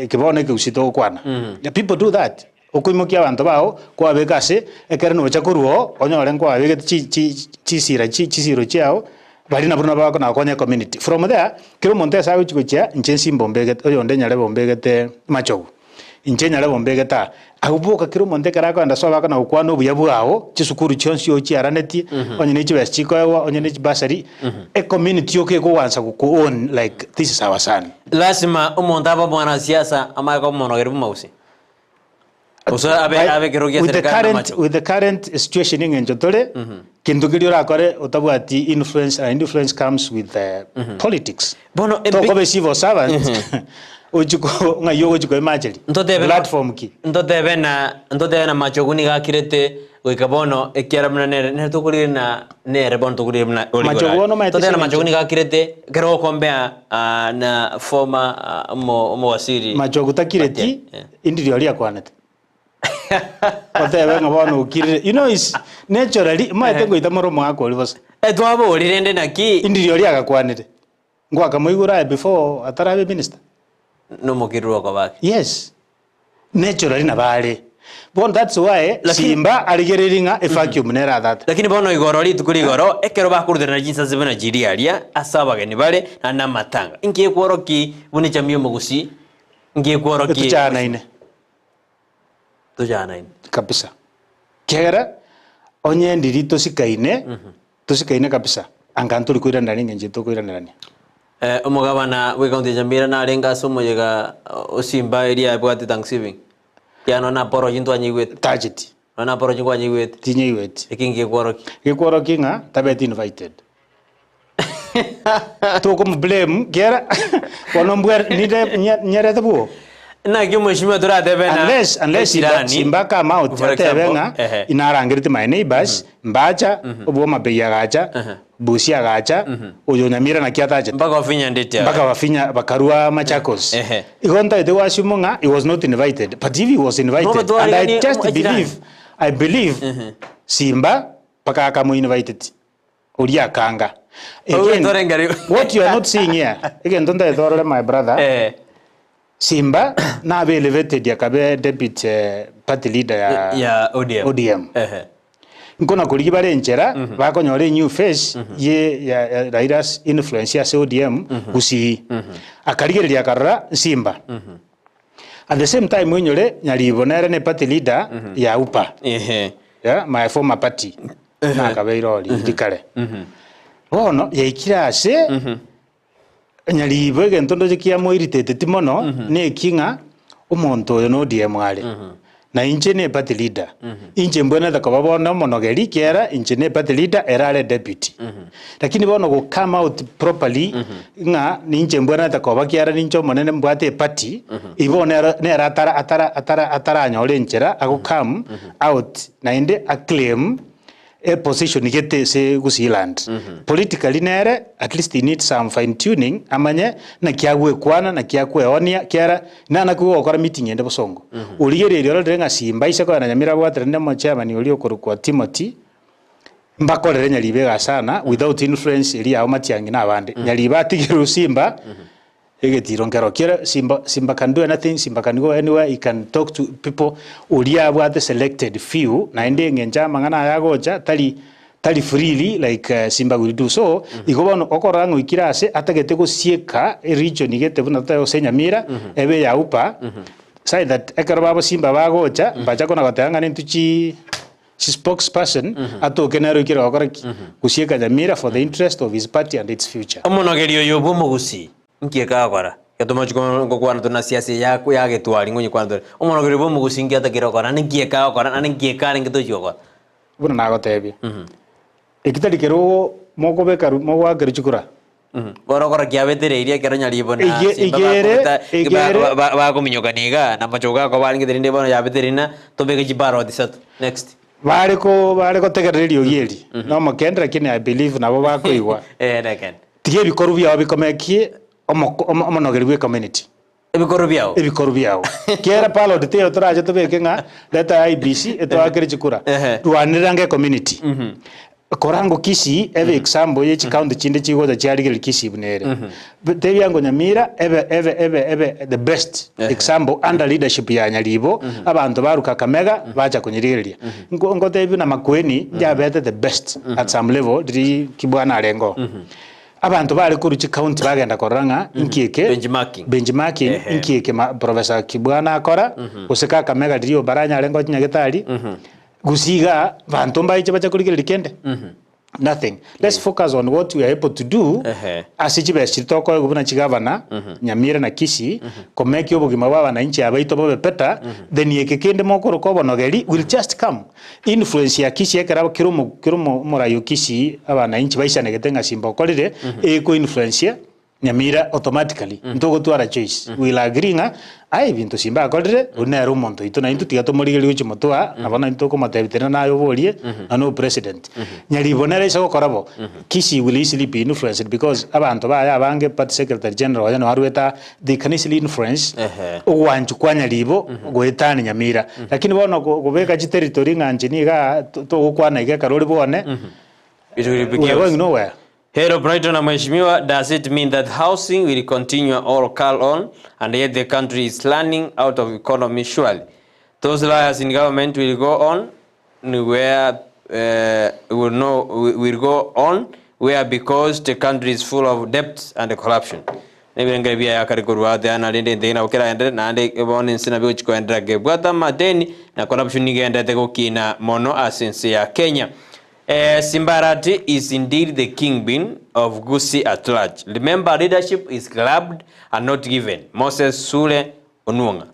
kibone ke usito kwana the people do that okuimukia abantu bao kwa begase ekere no chakuruo onyore nkwa abege chisiro chao bali na bruna bako na konya community from there kiro monte sawe chikucha nchensi mbombege oyo ndenya lebo mbegete machogo inchenya lebo mbegeta abubuka kiro monte karako anda so bako na ukwano buyabu aho chisukuru chonsi ochi araneti onyene chibes chikoewa onyene chibasari a community yoke ko wansa ko own like this is our son lazima umonda ba mwana siasa ama ko monogeri mausi usa abe kirogia serikali macho with the current situation in Njotole kintu kiri rakore otabwati influence comes with politics bono to ko be civil servant ojuko ngayo ojuko imagine platform ki ndotebe na macho kuni gakirete goikabono ekiara mnane ne tukuri na ne rebon tukuri na macho bono ndotebe na macho kuni gakirete kero kombea na former mo wasiri macho gutakireti indirio ali akwanete otebe ngabono ukire you know is naturally maite goita moromo akori bose etwabo olirende naki indirio ali akakwanete ngwa kamoigura before atarabe minister no mokirwa kwa baki yes naturally na bale bon that's why simba aligereringa a vacuum nera that lakini bono igoro li tukuri igoro ekero bakurudira na jinsa zibana jiriaria asaba gani bale na matanga ingiye kworoki bune chamio mu Gusii ngiye kworoki tuchana ine kabisa kera onye ndiri tosikaine kabisa anganturi kuira ndani ngenje to kuira ndani umugabana we county Nyamira na renga somo yega osimba area ebwati Thanksgiving yano na poro jintu anyigwet target na poro jintu anyigwet tinyiwet ekingi kworoki nga tabet invited to kom blame kera wonombwer nide nyerete buo na kimweshimiwa turatebe na unless simba kama out tebenga inarangirite my neighbors mbacha obo mabeya gacha busi agacha oyo Nyamira na kiataje mpaka wafinya ndete mpaka wafinya bakarua Machakos igonta ite wasimunga he was not invited but if he was invited and I just believe simba paka akamu invited ulia kanga again what you are not seeing here again don't I throw my brother simba na be elevated yakabe deputy party leader ya ODM nkona kurigi bare enchera bakonyore new face ye ya Raila's influence ya ODM Gusii akarigereria karora Simba at the same time wenyore nyaribonera ne party leader ya UPA my former party na kabeiroli dikare bono yaikira ase nyaribo gentondo jikia mo irritated mono ne kinga umonto no ODM ale na inche ne party leader inche mbona da kababona monogeri kera inche ne party leader erale deputy lakini bono go come out properly nga ni inche mbona da kabakiara nincho monene mbwate party ibona ne atara nyole nchera ago come out na inde acclaim a position igete se Gusii land politically nere at least he needs some fine tuning amanye na kiagwe kwana na kiakwe onia kiara na kugo okora meeting ende bosongo uligerere orenga Simba ise kwa Nyamira bwatrende mo chairman uli okorukwa Timothy mbakorere nyaribega sana without influence eri ao matiangi na abande nyariba tigiru Simba egetiro ngero kira Simba can do anything. Simba can go anywhere. He can talk to people. Ulia the selected few. Na ende ngenja mangana yagoja tali freely like Simba will do so. Ikoba okorango ikirase atagete go sieka region igete buna tayo Nyamira ebe ya UPA. Say that ekaraba Simba bagoja bacha kona gotanga nintuchi spokesperson ato kenero kira okora kusieka Nyamira for the interest of his party and its future. Omonogerio yobo Gusii nkieka kora katomo kwana tuna siasa yako yage twali ngonyi kwana omonogerio bo Gusii ngiata kira kora nkieka kora nkieka ngito joko buna nago tebi ekitali kero moko bekaru moko agere chukura kora kiabetere iria kero nyali bona ba kominyokaniga na machoga ko bali ngiterinde bona yabeterina tobege jibaro disat next bareko tegererio yeri no makendra kini I believe nabo bakoigwa reken tiye bikoru byao bikomekie omonogerio community ebikoru byao kera palo dite otoraje tobeke nga leta IBC eto akere chikura rwanirange community korango Kisii ebe example ye county chinde chigoza chiarigel Kisii bunere tebi yango Nyamira ebe the best example under leadership ya Nyaribo abantu baruka Kamega bacha kunyirigeria ngo tebi na Makweni jabete the best at some level diri kibwana arengo abantu bari kuruchi county bagenda koranga inkieke benchmarking inkieke professor Kibwana akora useka Kamega diri baranya arengo nyagetari Gusiga bantu mbaije bacha kurigeria kende nothing. Let's focus on what we are able to do asichibe chitoko gubuna chigavana Nyamira na Kisii komeki obugima baba na inchi abaito bobe peta then yekekende mokoro ko bonogeri will just come influence ya Kisii ekara kirumo morayo Kisii abana inchi baisane getenga Simba kolire eko influence Nyamira automatically ntogo twara choice will agree nga ai bintu Simba akorire unero monto itona intu tigato morigeri uchi motwa abana intoko matebitena nayo borie ano president nyaribonera iso gokorabo Kisii will easily be influenced because abantu baya abange party secretary general yano arweta they can easily influence ogwanju kwa nyaribo gwetana Nyamira lakini bono gobeka chi territory nganjini ga to kwana ige karori bone it will be going nowhere. Hello Brighton na Mheshimiwa, does it mean that housing will continue or call on and yet the country is running out of economy surely? Those liars in government will go on where will go on where because the country is full of debt and corruption. Nebirenge bia yakarikuruwa the analinde ndena okera ende na ande ebone nsina byo chiko endra ge Beuttah madeni na corruption nigenda tego kina mono asense ya Kenya. Simbarati is indeed the kingpin of Gusii at large. Remember, leadership is grabbed and not given. Moses Sule Onwanga.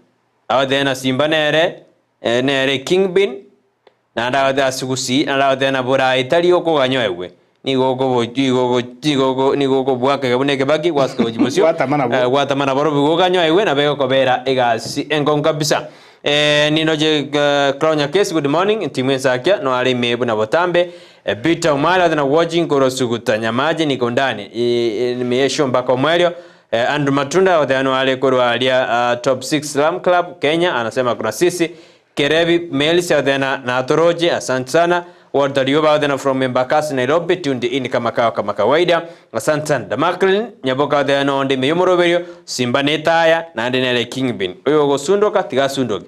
Awa dena Simba nere kingpin na awa dena Gusii na awa dena bora itali oko ganyoewe. Ni gogo buaka gabuneke baki wasko jimosio. Watamana boro bugo ganyoewe na bego kobera egasi enkon kabisa. Ninoje Kronya Case, good morning. Timweza akia no ali mebu na botambe. Beuttah umala na watching koro suguta nyamaje niko ndani. Nimeyesho mpaka mwelio. Andrew Matunda wadhano ale koro alia top 6 Slam Club Kenya anasema kuna sisi. Kerebi Melisi wadhana na atoroje asante sana. Walter Yoba wadhana from Embakasi Nairobi tuned in kama kawaida. Asante sana. Damaklin nyaboka wadhana onde meyumuro berio Simba netaya na ande nele Kingpin. Oyo go sundoka tiga sundoki.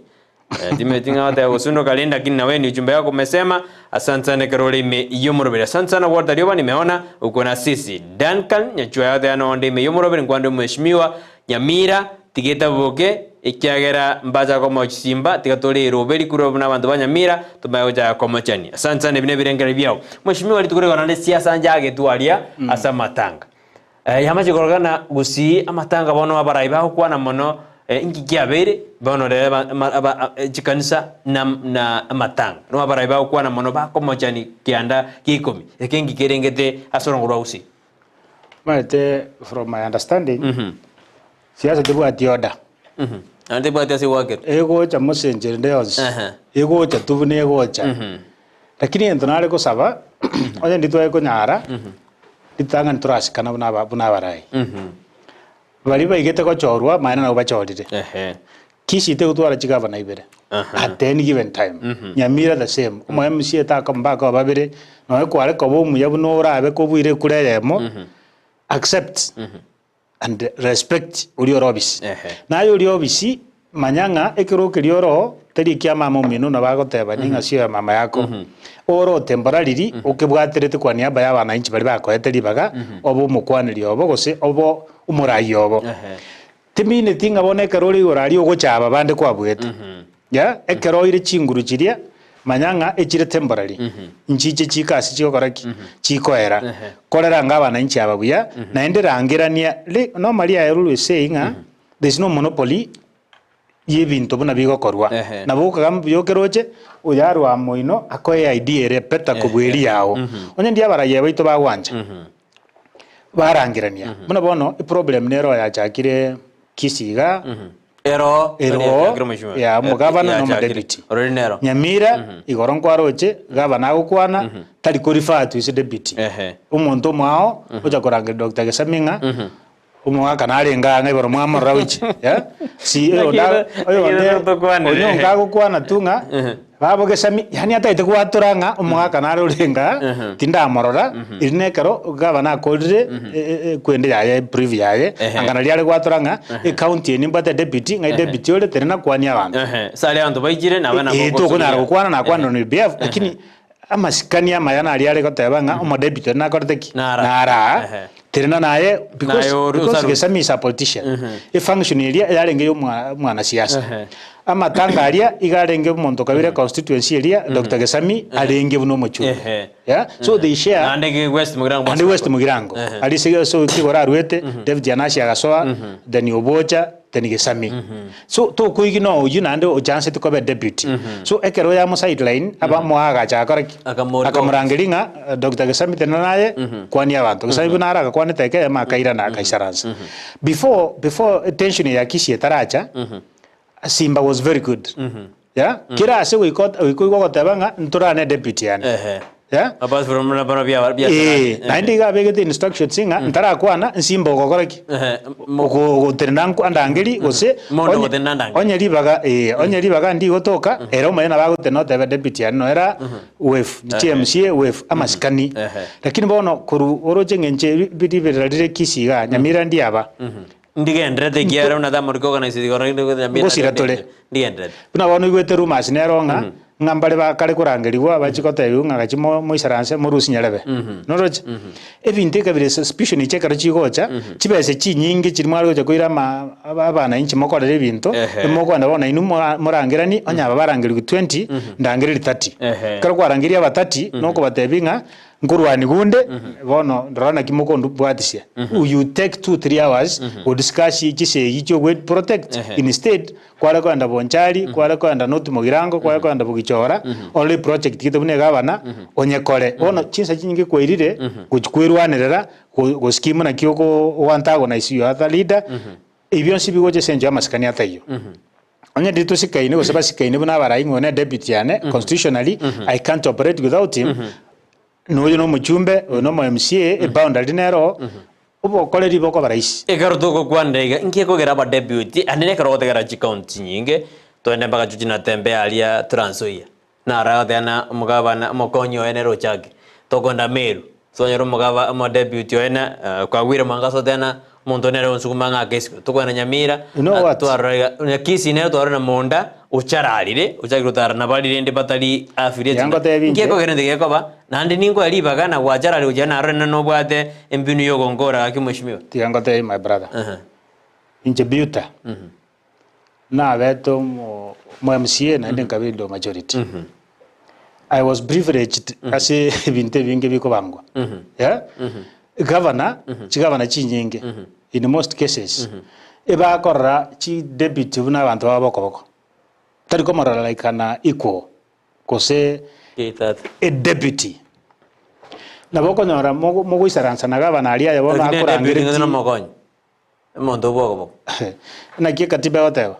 Timetinga wata usundo kalenda kini na wewe ni ujumbe wako umesema. Asante sana Karoli ime yumurobere. Asante sana kwa Darioba nimeona uko na sisi. Duncan nyachua yote yanaonde ime yumurobere kwando mheshimiwa Nyamira tigeta boke ikiagera mbaza kwa mochisimba tigatole roberi kuro na bantu ba Nyamira tumayoja kwa mochani. Asante sana bine birengere byao. Mheshimiwa litukure kana siasa njage tualia asa matanga. Yamaje korogana Gusii amatanga bono abaraiba kwa na mono inki kiabere bono re chikanisa na matanga no abaraiba kwa na mono ba komochani kianda kikomi ekengi kerengete asorongura Gusii. Mate from my understanding siasa tibu atioda ande ba tiasi wake ego cha messenger ndeos ego cha tubune ego cha lakini entonale ko saba oje ndito eko nyara ditanga nturasi kana buna barai bali baigete ko chorwa maana na bachorire Kisii te utwara chigava na ibere at any given time Nyamira the same mo MC ta kamba ko babere no ko ale ko bomu yabuno rabe ko buire kureyemo accept and respect uri orobisi na uri obisi manyanga ekero kirioro teri kia mama mino na bagoteba ninga cio mama yako oro temporarily ukibwaterete kwa niaba ya bana inchi bari bakoeteri baga obo mukwaniri obo gose obo umurayi obo timine tinga bone karori urari ugochaba bande kwa bwete ya ekero ire chinguru chiria manyanga echire temporary inchiche chikasi chikokoraki chikoera kolera ngabana inchi ababuya naende rangirania no maria erulu saying there's no monopoly yebintu buna bigokorwa nabuka byokeroche uyarwa moino akoye idea repeta kubwiri yao onye ndia baraye baito bagwanja barangirania buna bono problem nero ya chakire Kisiga ero ya mugabana no deputy Nyamira igoron kwaroche gabana gukwana tari kurifatu ise deputy umuntu mwao uja koranga Dr. Gesaminga umwaka narenga ngiboro mwamora wichi ya si oyo ngagukwana tunga babo Gesami yani ataite kwaturanga umwaka narurenga tinda morora irinekero gabana akorire kwende yaye preview yaye angana liare kwaturanga county ni mbate deputy ngai deputy ole terina kwani abantu sale abantu baigire na bana to kuna gukwana na kwano ni beef lakini amasikania mayana aliare gotebanga umo deputy na korteki nara terina naye because Gesami is a politician function area yarenge mwana siasa ama tangaria igarenge umuntu kabire constituency area Dr. Gesami arenge buno muchu yeah so they share ande west mugirango ali so kigora ruete David Yanasi agasoa then Obocha then Gesami so to kuigino uyu nande o chance to be deputy so ekero ya mo sideline aba mo aga cha koraki akamurangiringa Dr. Gesami tenaye kwani abantu Gesami bunara kwani teke makaira na kaisaransa before tension ya Kisii taracha Simba was very good yeah kira ase we go tabanga nturane deputy yani yeah abas from na bia na ndiga begete instruction singa ntara kwana Simba gokoraki go tenanku andangeli gose onye libaga ndi gotoka era omena bagotenota be deputy yani no era wef TMC wef amaskani lakini bono kuru oroje ngenche bidiberarire Kisiga Nyamira ndi aba ndigendrete kiara una damo organize Nyamira tole ndigendrete buna bono igwete rumas neronga ngambale bakare kurangeriwa bachikote yunga gachimo moisaranse morusi nyarebe noroje ebinte kabire suspicion ichekara chigocha chibese chinyingi chirimwaro gocha koira abana inchi mokorere ebinto emoko ndabona inu morangirani onyaba barangeri 20 ndangeri 30 karo kwarangeria aba 30 noko batebinga ngurwani gunde bono ndorana kimoko ndubwatisia you take 2-3 hours o discuss chisegi cyo we protect instead kwara kwanda bonchari kwara kwanda not mugirango kwara kwanda bugichora only project kitubune gabana onyekore bono chinsa chinyingi kwirire gukwirwanirira go scheme na kyoko wantago na isi other leader ibyo nsibigoje senje amaskani atayo onye dito sikaine gosaba sikaine buna barayi ngone deputy yane constitutionally I can't operate without him no yo no muchumbe no mo MCA boundary nero ubo koleri boko baraisi ekaro to kwandega nkeko gera ba deputy anene karo tegera county nyinge to ene baga chuchina tembe alia Transoia na ra tena mugabana mokonyo ene rochake to konda Meru so nyoro mugaba mo deputy ene kwa wira mangaso tena muntu nero nsukuma ngakesi to kwena Nyamira to arega Kisii nero to arena monda uchararire uchagirutara na bali rende batari affiliate Yango tebi nje. ngeko gerende gekoba nandi ningo alibaga na wacharari ujana arena no bwate embinu yogo ngora akimweshimiwa tigango te my brother inje Beuttah na veto mo MCA na nden kabindo majority I was privileged as binte binge biko bangwa yeah governor chigavana chinyinge in most cases eba korra chi deputy buna abantu baboko tari komara like na equal kose a deputy na boko nyora mogo isaransa na governor alia yabo na kurangire na mogonyo mondo boko na kia katiba yotewa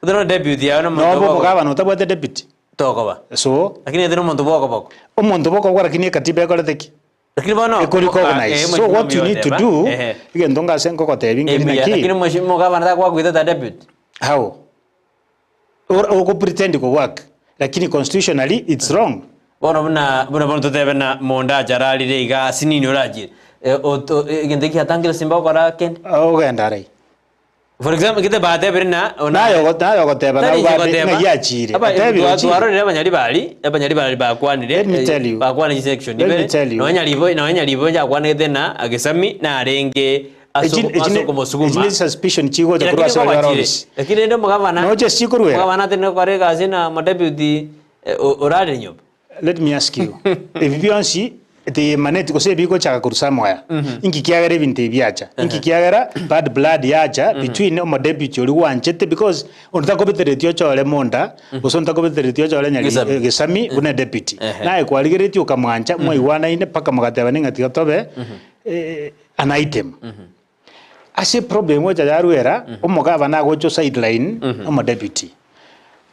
ndero deputy ya no no boko governor utabwate deputy tokoba so lakini ndero mondo boko omuntu boko kwa lakini katiba yakoreteki lakini bano recognize so what you need to do again ndonga senko ko tebi ngini na ki lakini mheshimiwa governor kwa kuita deputy how or go pretend ko work lakini constitutionally it's wrong bono buna tutebe na monda jarali re iga sinini oraji igende ki atangile simba kora ken ogenda rai for example kite baate berna nayo go teba na ubate na yachire tebi twaro re abanyali bali bakwanire bakwanire section ibere no nyali bo ja kwanire na agesami na arenge aso como suguma it's suspicion chigo ja kurwa sa office lakini ndo mugavana no je sikurwe mugavana tene kore kazi na deputy orare nyob. Let me ask you if bionsi the maneti ko se biko chaka kurusa moya inki kiagere binte biacha inki kiagera bad blood yacha between omo deputy oli wanchete because onta ko betere tio chole monda osonta ko betere tio chole nyali gesami una deputy nae kwaligere tio kamwancha moi wana ine paka mugateba ninga tobe an item ase problem wacha yaruera omugavana gocho sideline omo deputy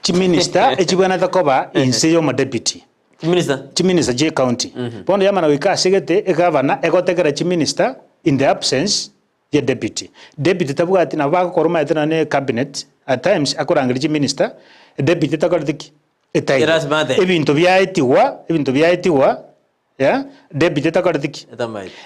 chi minister echibwana takoba inse omo deputy Chief Minister J County. Pondo yama na wika segete e governor e gotekera Chief Minister in the absence ya deputy. Deputy tabuga ati na bako koroma ati ne cabinet at times akorangiri Chief Minister deputy takortiki etai. Ebintu byaitiwa ya deputy takortiki.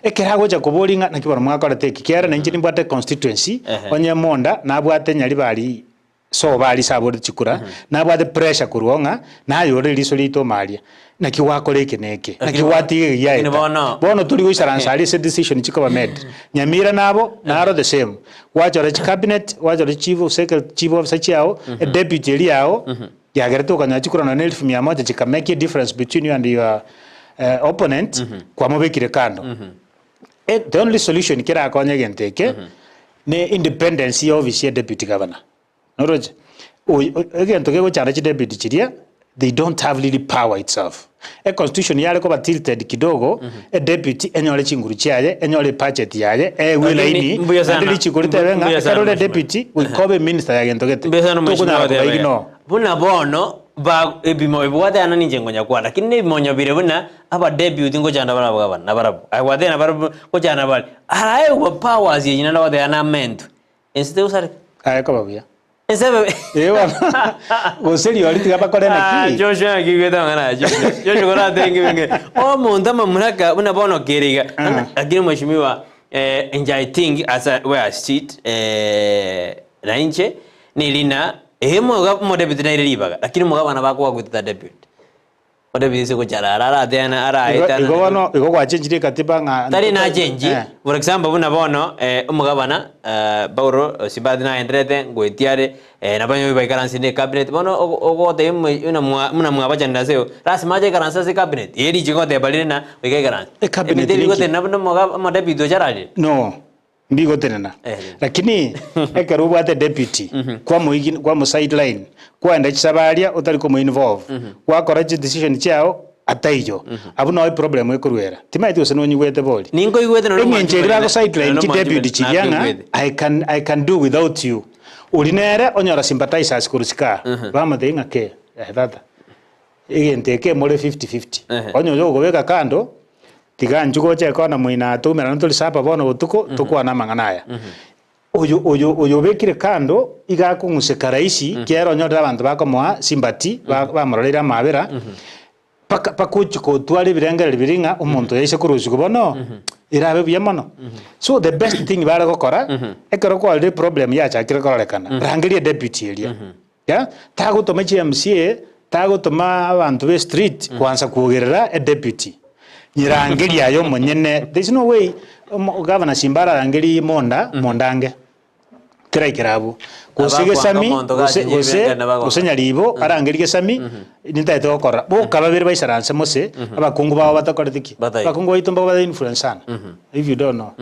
Ekera gocha kubolinga na kibara mwakorteki kiara na injini mbate constituency onye monda na abwate nyali bali so bali sabode chikura na bwate pressure kuruonga na yore liso lito malia na kiwakole keneke na kiwati ya bono tuli gusaransa ali se decision chikoba made Nyamira nabo naro the same wachora cabinet wachora chief of chao a deputy eli yao yagerto kanya chikura na 1100 chika make a difference between you and your opponent kwa mobekire kando the only solution kira akonya genteke ne independence of the deputy governor. Noroje again to go chara deputy chiria they don't have really power itself a constitution yale ko tilted kidogo a deputy enyole chinguru chiaye enyole budget yaye wilaini ndili chikurite benga karole deputy will cover minister yage ntogete to buna bono ba ebimo ebwate ana ninje ngonya kwa lakini ebimonya bire buna aba deputy ngo janda bana bagaba na barabu akwate na barabu ko jana bali araye wa powers yina na wade ana mentu instead usare aye ko babia Ese ewa goseri oli tigapa kore na ki Joshua kigweta ngana Joshua kora tengi benge o monda mamuraka una bono keriga lakini mheshimiwa I think as where I sit na inche nilina mo deputy na ilibaga lakini mugabana bako gwita deputy deputy se ko charara tena ara aita igo kwa change katiba nga tari na change for example buna bono umugabana Bauro sibadina endrete goitiare na banyo baikaransi ne cabinet bono ogote una mwabaja ndaseo rasmaje karansa se cabinet yeri jigote balina baikaransi cabinet ndigote na mo deputy charali no mbigo tena lakini ekarubu ate deputy kwa mo sideline kwa enda chisabalia utali ko involve kwa correct decision chao ataijo abuna oi problem ekuruera timaiti useno nyigwete boli ningo igwete no ngenjera ko sideline chi deputy chianga I can do without you ulinere onyora sympathizers kurusika bama thinga ke tata igenteke mole 50-50 onyo yo gobeka kando tiga njugo che kona muina tumera ntuli sapa bono butuko tukwana manganaya oyo bekire kando iga kunguseka raisi kero nyora abantu bakomoa sympathy bamororera mabera pakuchiko twali birengere biringa umuntu yese kuruzuko bono irabe byamono so the best thing bara gukora ekero ko already problem ya chakira korekana rangirie deputy elia ya tagutuma MCA tagutuma abantu be street kwanza kugerera a deputy nyirangeri ayo monyene. There's no way governor Simbara rangeri mondange kira ikirabu kusige sami kuse nyaribo arangeri gesami nitaite gukora bo kababere baisaranse mose abakungu bawo batakoretiki bakungu baitumba ba influence sana if you don't know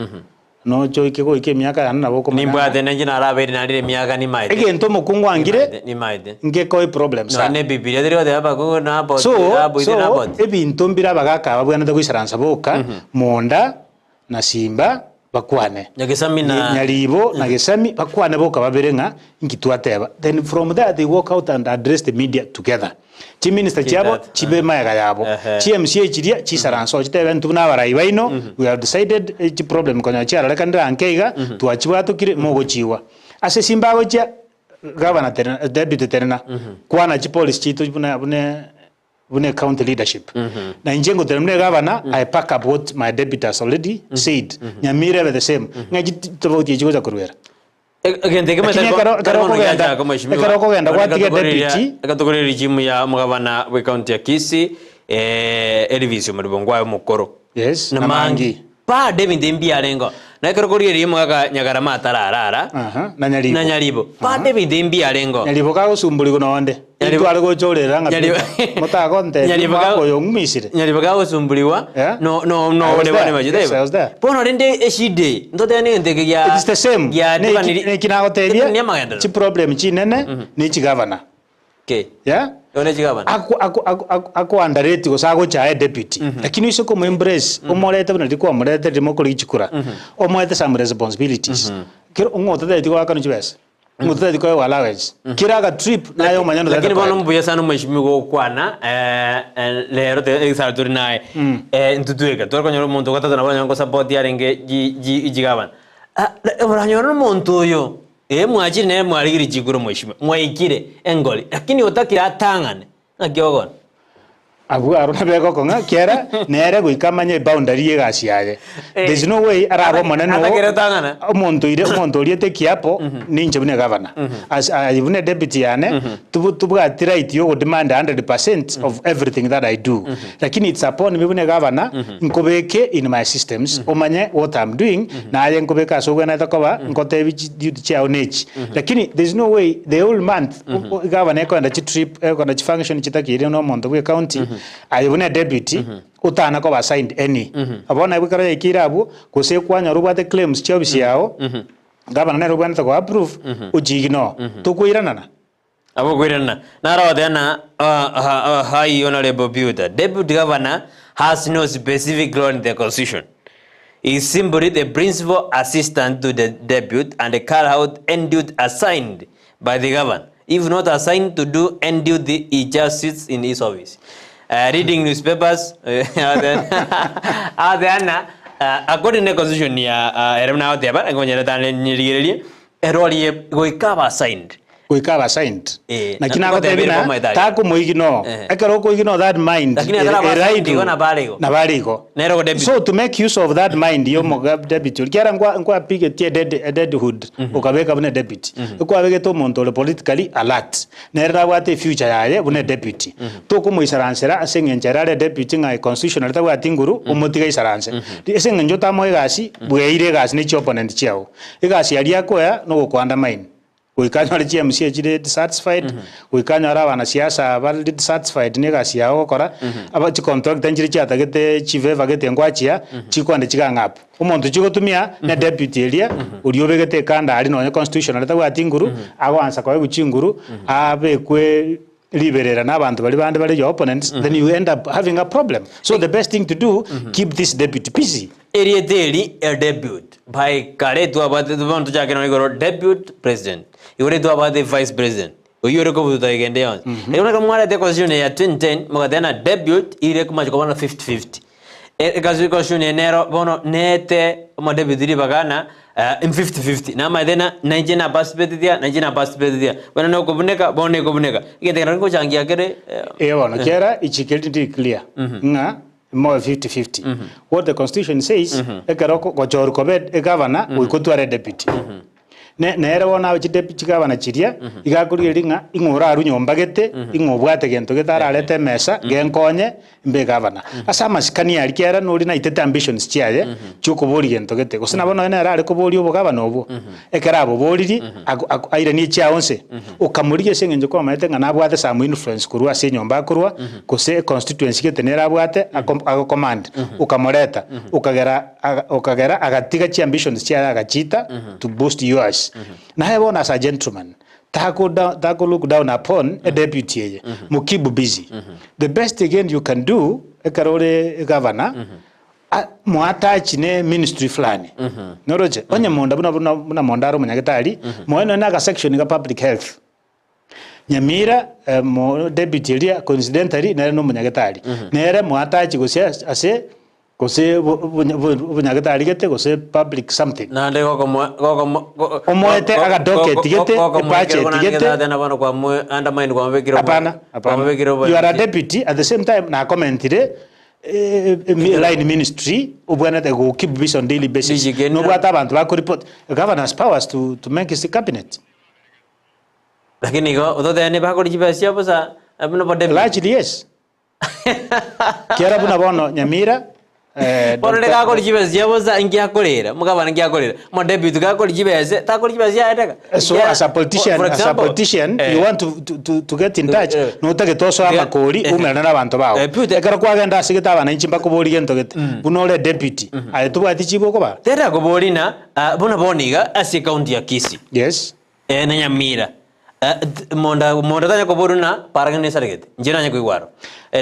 no cho ikego ike miaka yana nabo ko nimba de nanjina arabere narire miaka ni maide egento mukungu angire ni maide ngeko problem sana ne bibiri adiro de abakungu na bo so ebintu mbira bagaka babwana de kwisaransa boka monda na Simba bakwane nyagesami na nyaribo na gesami bakwane boka baberenga nkitwateba. Then from there they walk out and address the media together. Chi minister chiabo chibe mayaga yabo chi MCA chiria chi saranso chitebe ntu na barai baino we have decided chi problem konya chiara lekandira ankeiga tuachiwa tukire mogo chiwa ase Simba gocha governor terena deputy terena kwana chi police chitu bune county leadership na injengo teremne governor I pack up what my deputy has already said Nyamira the same ngaji tobauti chigo za kurwera again take my karoko genda kwatiga deputy akatogorera regime ya mugabana we county ya Kisii Elvisio Muribongwa mukoro yes na mangi pa David Mbia lengo na karokori ri mugaga nyagarama tararara na nyaribo pa David Mbia lengo nyaribo ka usumbuli kuno onde twale go chorera ngapita mutago nte nyaribo yo ngumisire nyaribo ka usumbuliwa no wale majideba pono rende eshide ndote ni ndege ya it's the same ya ne kinagotebia chi problem chi nene ni chi governor okay yeah one chi governor ako underrate go sago cha deputy lakini iso ko embrace omorete bana diko omorete dimo ko lichikura omorete some responsibilities kero ngoto de diko akano chibesa ngoto de diko allowance kiraga trip nayo manyano lakini bono mbuya sana mweshimigo kwana lero te exaltur nae ntutueka toro konyoro muntu gatatu na banya ngo support yarenge jigabana boranyoro muntu yo mwachiri ne mwarigiri chiguro mweshima mwaikire engoli lakini otakira atangane ngiogon abu aruna bego konga kera nere guikamanye boundary yegasi yaye there's no way arabo moneno omuntu oriete kiapo ninje bune governor as ibune deputy yane tubuga right yo demand 100% of everything that I do lakini it's upon me bune governor nkobeke in my systems omanye what I'm doing na aye nkobeka so gwana takoba nkote duty chao nechi lakini there's no way the whole month governor ko ndachi trip ko ndachi function chitakire no muntu we county ayibune deputy utana ko assigned any abona ibikara ikirabu kose kwanya rubate claims chobisi yao governor ne rubana ko approve ujigino tukuiranana abo kuirana narawatena high honorable Beuttah deputy governor has no specific role in the constitution. He is simply the principal assistant to the deputy and carry out end duty assigned by the governor. If not assigned to do end duty, he just sits in his office. Reading newspapers, according to the constitution, eremna oteba ngonyera tane nyirigererie eroli goikaba assigned. Goikaba assigned. Na kinago tebina taku moigino. Ekero ko igino that mind. Right na baligo. So to make use of that mind yo mogab deputy. Kiara ngwa pige tie deadhood ukabeka bune deputy. Ukabeke to montole politically alert. Nera wate future yaye bune deputy. To ko moisaransera asengencherare deputy ngai constitutional tawa tinguru umotiga isaranse. Esengenjo tamo egasi bueire gasi ni opponent chiao. Egasi yali yakoya no ko undermine. Uikanya ali MCA chide dissatisfied uikanya ara wana siasa bali dissatisfied negasi yao kora aba chi contract njiri chata gete chiveva gete ngwachia chikwande chikangap umuntu chikotumia na deputy elia uliobegete kanda ali no constitutional tawa tinguru agwansa kwa guchinguru abe kwe liberera n'abantu bali bande bali your opponents then you end up having a problem. So the best thing to do keep this deputy busy. Area daily a debut by kare tu abate tu bantu jake no igoro deputy president yore tu abate vice president oyore ko buta igende yon ekona kamwara de constitution ya 2010 mogadena debut ire kuma ko bana 50-50 kazi constitution enero bono nete mo debut ri bagana in 50-50 na madena 19 participate dia bana no ko buneka bone ko buneka igende rango changia kere bono kera ichikeli clear nga more 50-50. What the constitution says, ekeroko gochor kobed e governor we go to a deputy. nere wona deputy governor chiria igakuri ringa ingora aru nyombagete ingobwate gento getararete mesa genkonye mbe governor asa masikani arikera nuri na itete ambitions chiaye chukubori gento gete gusina bono nere ari kubori obo governor obo ekera abo boriri aire ni chiaonse ukamuriye sengenje kwa maete ngana abwate samu influence kurwa ase nyomba kurwa kose constituency gete nere abwate command ukamoreta ukagera agatiga chi ambitions chiaye agachita to boost yours na hebona as a gentleman tako look down upon a deputy mukibu busy the best again you can do ekarore governor muatachi ne ministry flani noroje onye monda buna mondaro munyagetari moeno na section ga public health Nyamira deputy ria coincidentally nere no munyagetari nere muatachi gosia ase kose bunyagetari gete kose public something nande omoete aga docket gete budget gete na bana kwa mwe undermine kwa mvekiro apana you are a deputy at the same time na commentire line ministry ubwana te go keep this on daily basis no bwata abantu ba report governor's powers to make his cabinet lakini go utote ne ba ko jibasia bosa abuna pode largely yes kiara buna bono Nyamira Ponde ka ko jibasia bosa ingia kolera mugabana ngia kolera mo debut ka ko jibasia ta ko jibasia ataka so as a politician you want to get in touch no take toso amakori umena na abantu bawo ekara kwa genda sigita abana inchimba ko bori gento gete bunole deputy aye tubati chibo ko ba tera ko bori na buna boniga asi county ya Kisii yes na Nyamira monda tanya ko bori na paragane sargete njina nya ko igwaro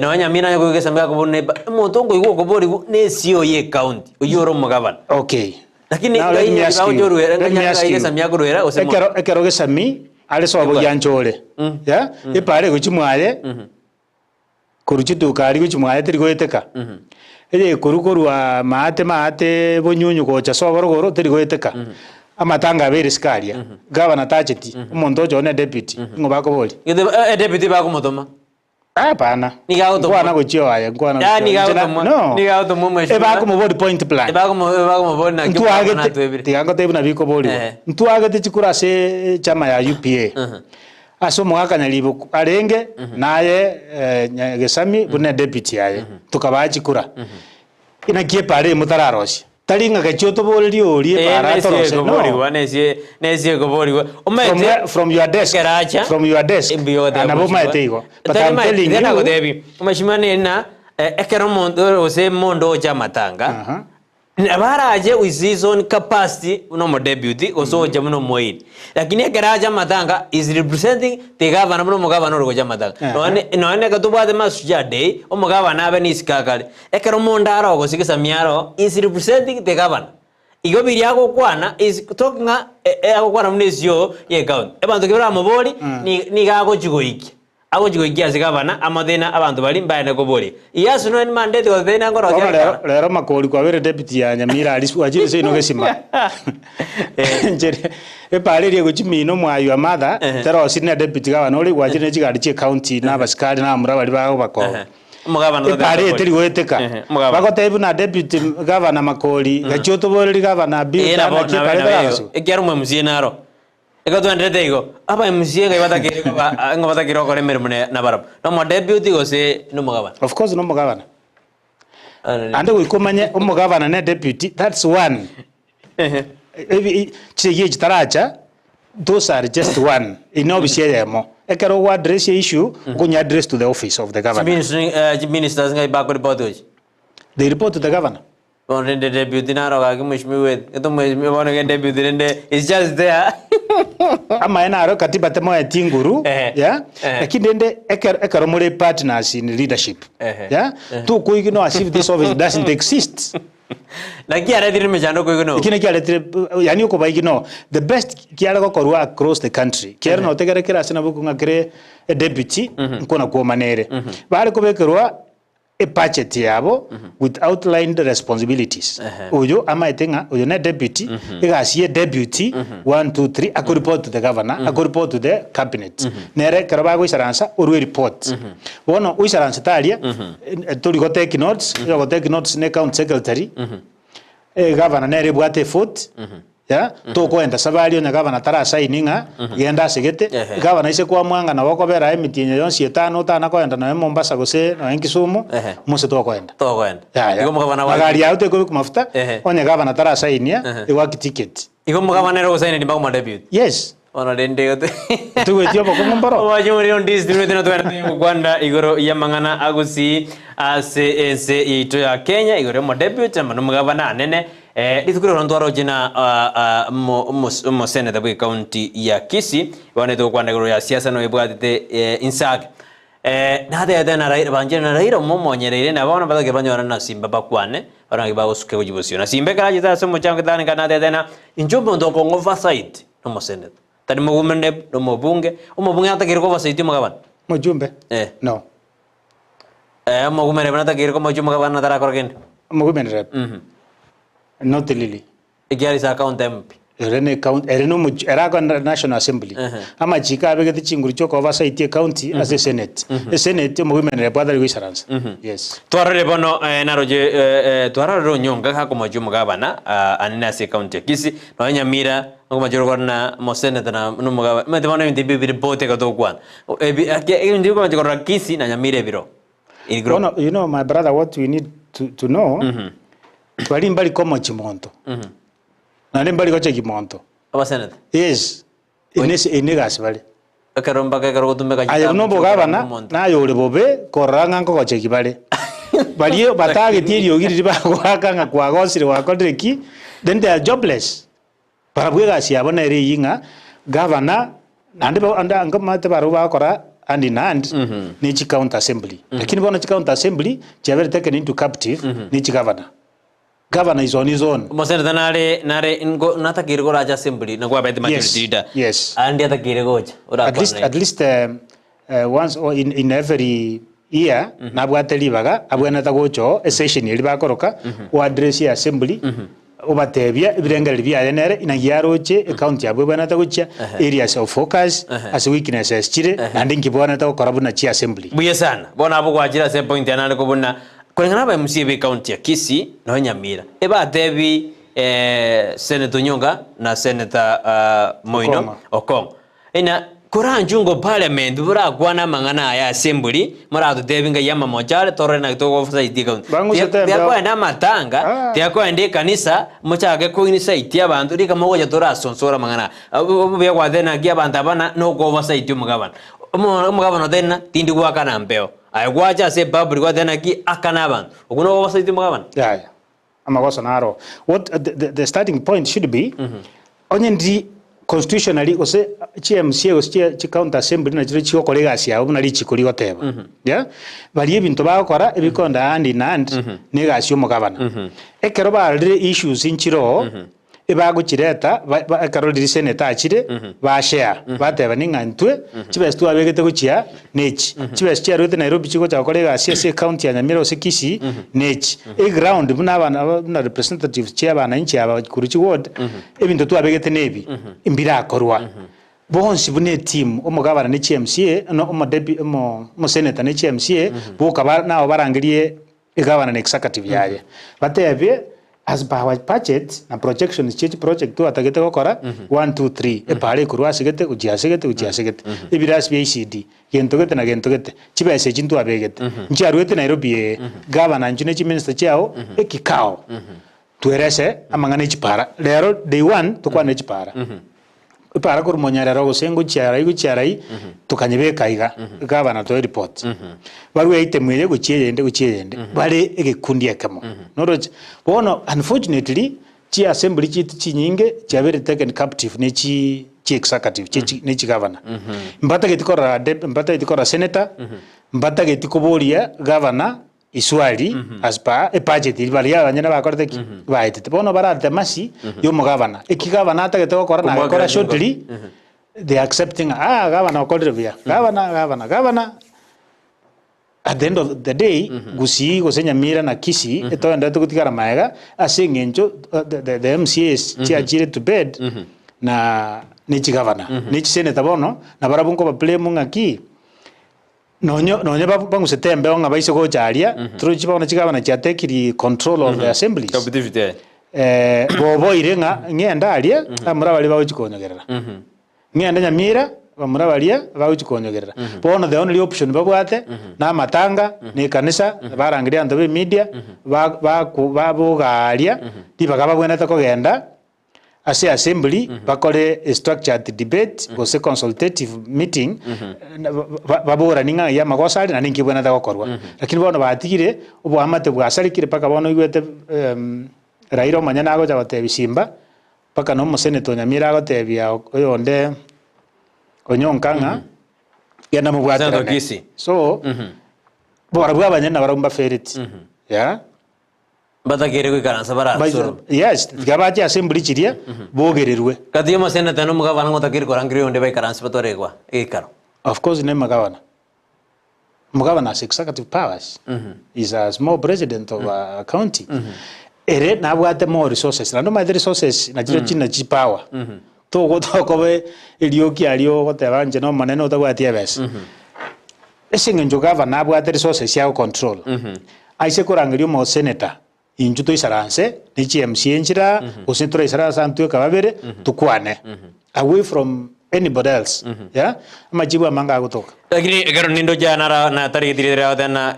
no Nyamira nya ko gesamba ko bori ne montongo igo ko bori ne sio ye county uyoro mugabana okay lakini ekero gesami ale sobo yanchore ya ipare guchimwaye kuruchitu kari guchimwaye tiri goeteka eye kurukorwa maate bonyunyu gocha sobo rogoro tiri goeteka amatanga abere skaria governor tacheti umuntu ojo ne deputy ngoba ko boli deputy ba ko motoma hapana ngwana gochio aye ngwana no nigautoma mwe eba ko mobodi point plan eba ko mobodi na kyo na twebire tigango tebu na biko boli ntuage tichikura se chama ya UPA aso mwakanya libo arenge naye gesami bune deputy aye tukabachikura inakie pare mutararoshi talinga gachoto boliri ori para torose no nesie go boriwa from your desk anabo maete igo but I'm telling you go debi umashimane na ekero mondo ose mondo cha matanga nabaraje with season capacity no mo deputy oso jamu no moid lakini ekeraja matanga is representing the governor no governor go jamatanga no ne katubade masuja day o governor abe ni skakale ekero mondaro go sigisa miaro is representing the governor igo biri yako kwana is talking yako kwana mnesio ye count ebantu kibra moboli ni gago chigoiki ago chigoiki asigabana amadena abantu bali mbaye ko boli yes no ni mandate go thena ngoro lero makoli kwa were deputy ya Nyamira ali wajire se no gesima njere epalerie go chimino mwayo mother tero sine deputy gawa no ri wajire chigari che county na basikari na amura bali bago bako mugabana pare teri weteka bako tebu na deputy governor makoli gachoto boli governor Beuttah na kipale daso ekero mwe msienaro eka tuandete igo apa msie ngai batakire ko batakiro ko remere na barab no mo deputy go se no mugabana of course no mugabana ande wikomanye umugabana na deputy that's one chiye chitaracha those are just one inobishemo ekero wa address issue kunya address to the office of the governor ministers ngai ba ko report they report to the governor on the deputy na roga ki mheshimiwa eto mheshimiwa bwana deputy nende is just there ama ena aro katiba temo ya tinguru ya lakini nende ekero mure partners in leadership ya tu kuigino as if this office doesn't exist lakini aretire mejando kuigino kine kiaretire yani uko baigino the best kiara gokorwa across the country kiara no tegerekera sina buku ngakire deputy nkona ko manere bale kubekerwa a budget yabo with outlined responsibilities uyo ama etenga uyo na deputy igasie deputy 1 2 3 ako report to the governor ako report to the cabinet nere karaba go isaransa oru report wono uisaransa talia to go take notes ne count secretary governor nere bwate foot ya tokwenda sabari onya gavana tara signinga genda sigete gavana ise kwa Omanga na wokobera emitinye yonsi etano tana kwenda na Mombasa gose na Kisumu mose tokwenda igo mugavana wa gari yaute ko mafuta onya gavana tara signia iwaki ticket igo mugavana ro sign ni bagoma debut yes ona dende yote tuwe tiopo ko ngombaro wajumuri on Ndizi tino twenda Uganda igoro ya mangana agusi ase ito ya Kenya igoro mo debut amano mugavana anene lithukuro ntwaro jina mo seneta bwe county ya Kisii wane to kwanda igoro ya siasa no ibwatite insag nade na raira banjena na raira momonyerere na bona batake banyora na simba bakwane orangi bagusuke kujibusio na simbe kala jita somo changu tani kana tena injombo ndoko oversight no mo seneta tani mugumene no mobunge atakiriko oversight mugabana mujumbe no mugumene atakiriko mujumbe mugabana tara korogende mugumene rep not lili ikiari sa account MP erene count ereno eraka national assembly ama chika abegete chinguru choko oversight county as a senate a senate mugumene rep atari gwisharansa yes twarare bono naroje twarare nyonga ka kuma jumu gabana anina se county ya Kisii no Nyamira ngoma joro na mo senate na no mugaba mete bono ndi bibi bote ka to kwan ndi ko joro Kisii na Nyamira biro you know my brother, what we need to know twali mbali komo chimonto na ne mbali koche chimonto aba senate yes inegas bali akaromba ka karotumbe ka ayo no bogabana na yole bobe koranga ngo koche kibale bali batage tirio giri ba kwakanga kwa gosire wa kodreki then they are jobless parabwega siabona ere yinga governor anda ngamate baru ba kora and in hand ni chi county assembly lakini bona chi county assembly chavere taken into captive ni chi governor is on his own mosena nare ingo natakire go raja assembly na kwa bete majority leader yes and atakire goja at least once or in every year na bwateli baga abwana tagocho a session iri bakoroka o address ya assembly obatebya ibirengeri bya nere inagiaroche account yabwe bwana tagocha areas of focus as weaknesses chire and ngibona takora buna chi assembly buye sana bona abo kwajira se point yanale ko buna kulingana ba MCB county ya Kisii na Nyamira eba debi senator Nyonga na senator Moino Okong ina kuranjungo parliament bura kwana mangana ya assembly mara to debi nga yama mojale tore na to oversight county ya kwa na matanga ya kwa ndi kanisa muchage ko inisa itia bantu rika mogoja tora sonsora mangana bya kwa dena gia banta bana no go oversight mugabana mugabana dena tindi kwa kana mbeo aywacha se babri kwa dena ki akana bantu okuno oversight mugabana amagosa naro what the starting point should be onyendi constitutionally ose CMC ose chi county assembly na chiro chiko kolega sia obuna lichi kuri goteba ya bali ebintu bakora ebikonda hand in hand ne gasyo mugabana ekero balire issues inchiro ebaguchireta bakarolire seneta achire ba share bateba ningantwe chibestu abegete guchia nechi chibestu chiarwete Nairobi chiko cha kolega sia county ya Nyamira ose Kisii nechi ground buna abana na representative chia bana inchi aba kuruchi ward ebintu tu abegete nebi imbira akorwa bonsi bune team omugabana ne CMCA no omodebi mo senator ne CMCA bukaba nawo barangirie egabana ne executive yaye batebe as per our budget na projections church project tu atagete gukora 1 2 3 epare kurwa sigete ujiasegete ibiras BCD gentogete na gentogete chibese chintu abegete nchiarwete Nairobi governor njune chi minister chao ekikao tuerese amangane chipara lero day 1 tukwane chipara para kurumonyarero gusengu chiarai tukanyebeka iga governor to report barwe itemwire guchiende bare egikundi ekamo noroje bono unfortunately chi assembly chi nyinge chabere taken captive ne chi executive ne chi governor mbata getikora senator mbata getikoboria governor iswali as pa e budget ibali abanyana bakorete ki baite bono barate masi yo mugabana ekigabana atagete gukora na gukora shortly they accepting governor okorere bia governor at the end of the day Gusii gose Nyamira na Kisii etoenda tukutikara maega asengencho the MCAs chiachire to bed na nichi governor nichi senator bono na barabunko ba play mungaki nonyo bangusetembe onga baiso go jaria truchi bana chigabana chatekiri control of the assemblies boboire ng'enda aria amura bari baguchikonyogerera ng'enda Nyamira bamura baria baguchikonyogerera bono the only option babwate na matanga ni kanisa barangiria anto be media babugaria dibaga bagwenete kogenda ase assembly bakore a structured debate gose consultative meeting babura ninga ya magosari na ninki bwenete gokorwa lakini bono batigire obwamate bwasarikire paka bono igwete Raila Omanya agocha gotebi Simba paka no museneto Nyamira agotebia oyonde Onyonka genda mubwatira Gusii so bora bwa banyana barumba feriti ya batakere kwikaransa bara yes gabaje assembly chiria bogererwe kati yo seneta no mugabana ngotakire korangire onde baikaransa batoregwa ikaro of course ne magabana has executive powers is a small president of a county ere na bwate more resources na no my resources na jiro china chi power to go to ko be elioki alio goteba nje no maneno utagwatie bes esinge njogava na bwate resources ya control aise korangirio mo senator injuto isaranse ni GMC enjira usentura isaranse antu kababere tukwane away from anybody else yeah amajibu amanga gutoka lakini garo nindo jana na tarigitire tena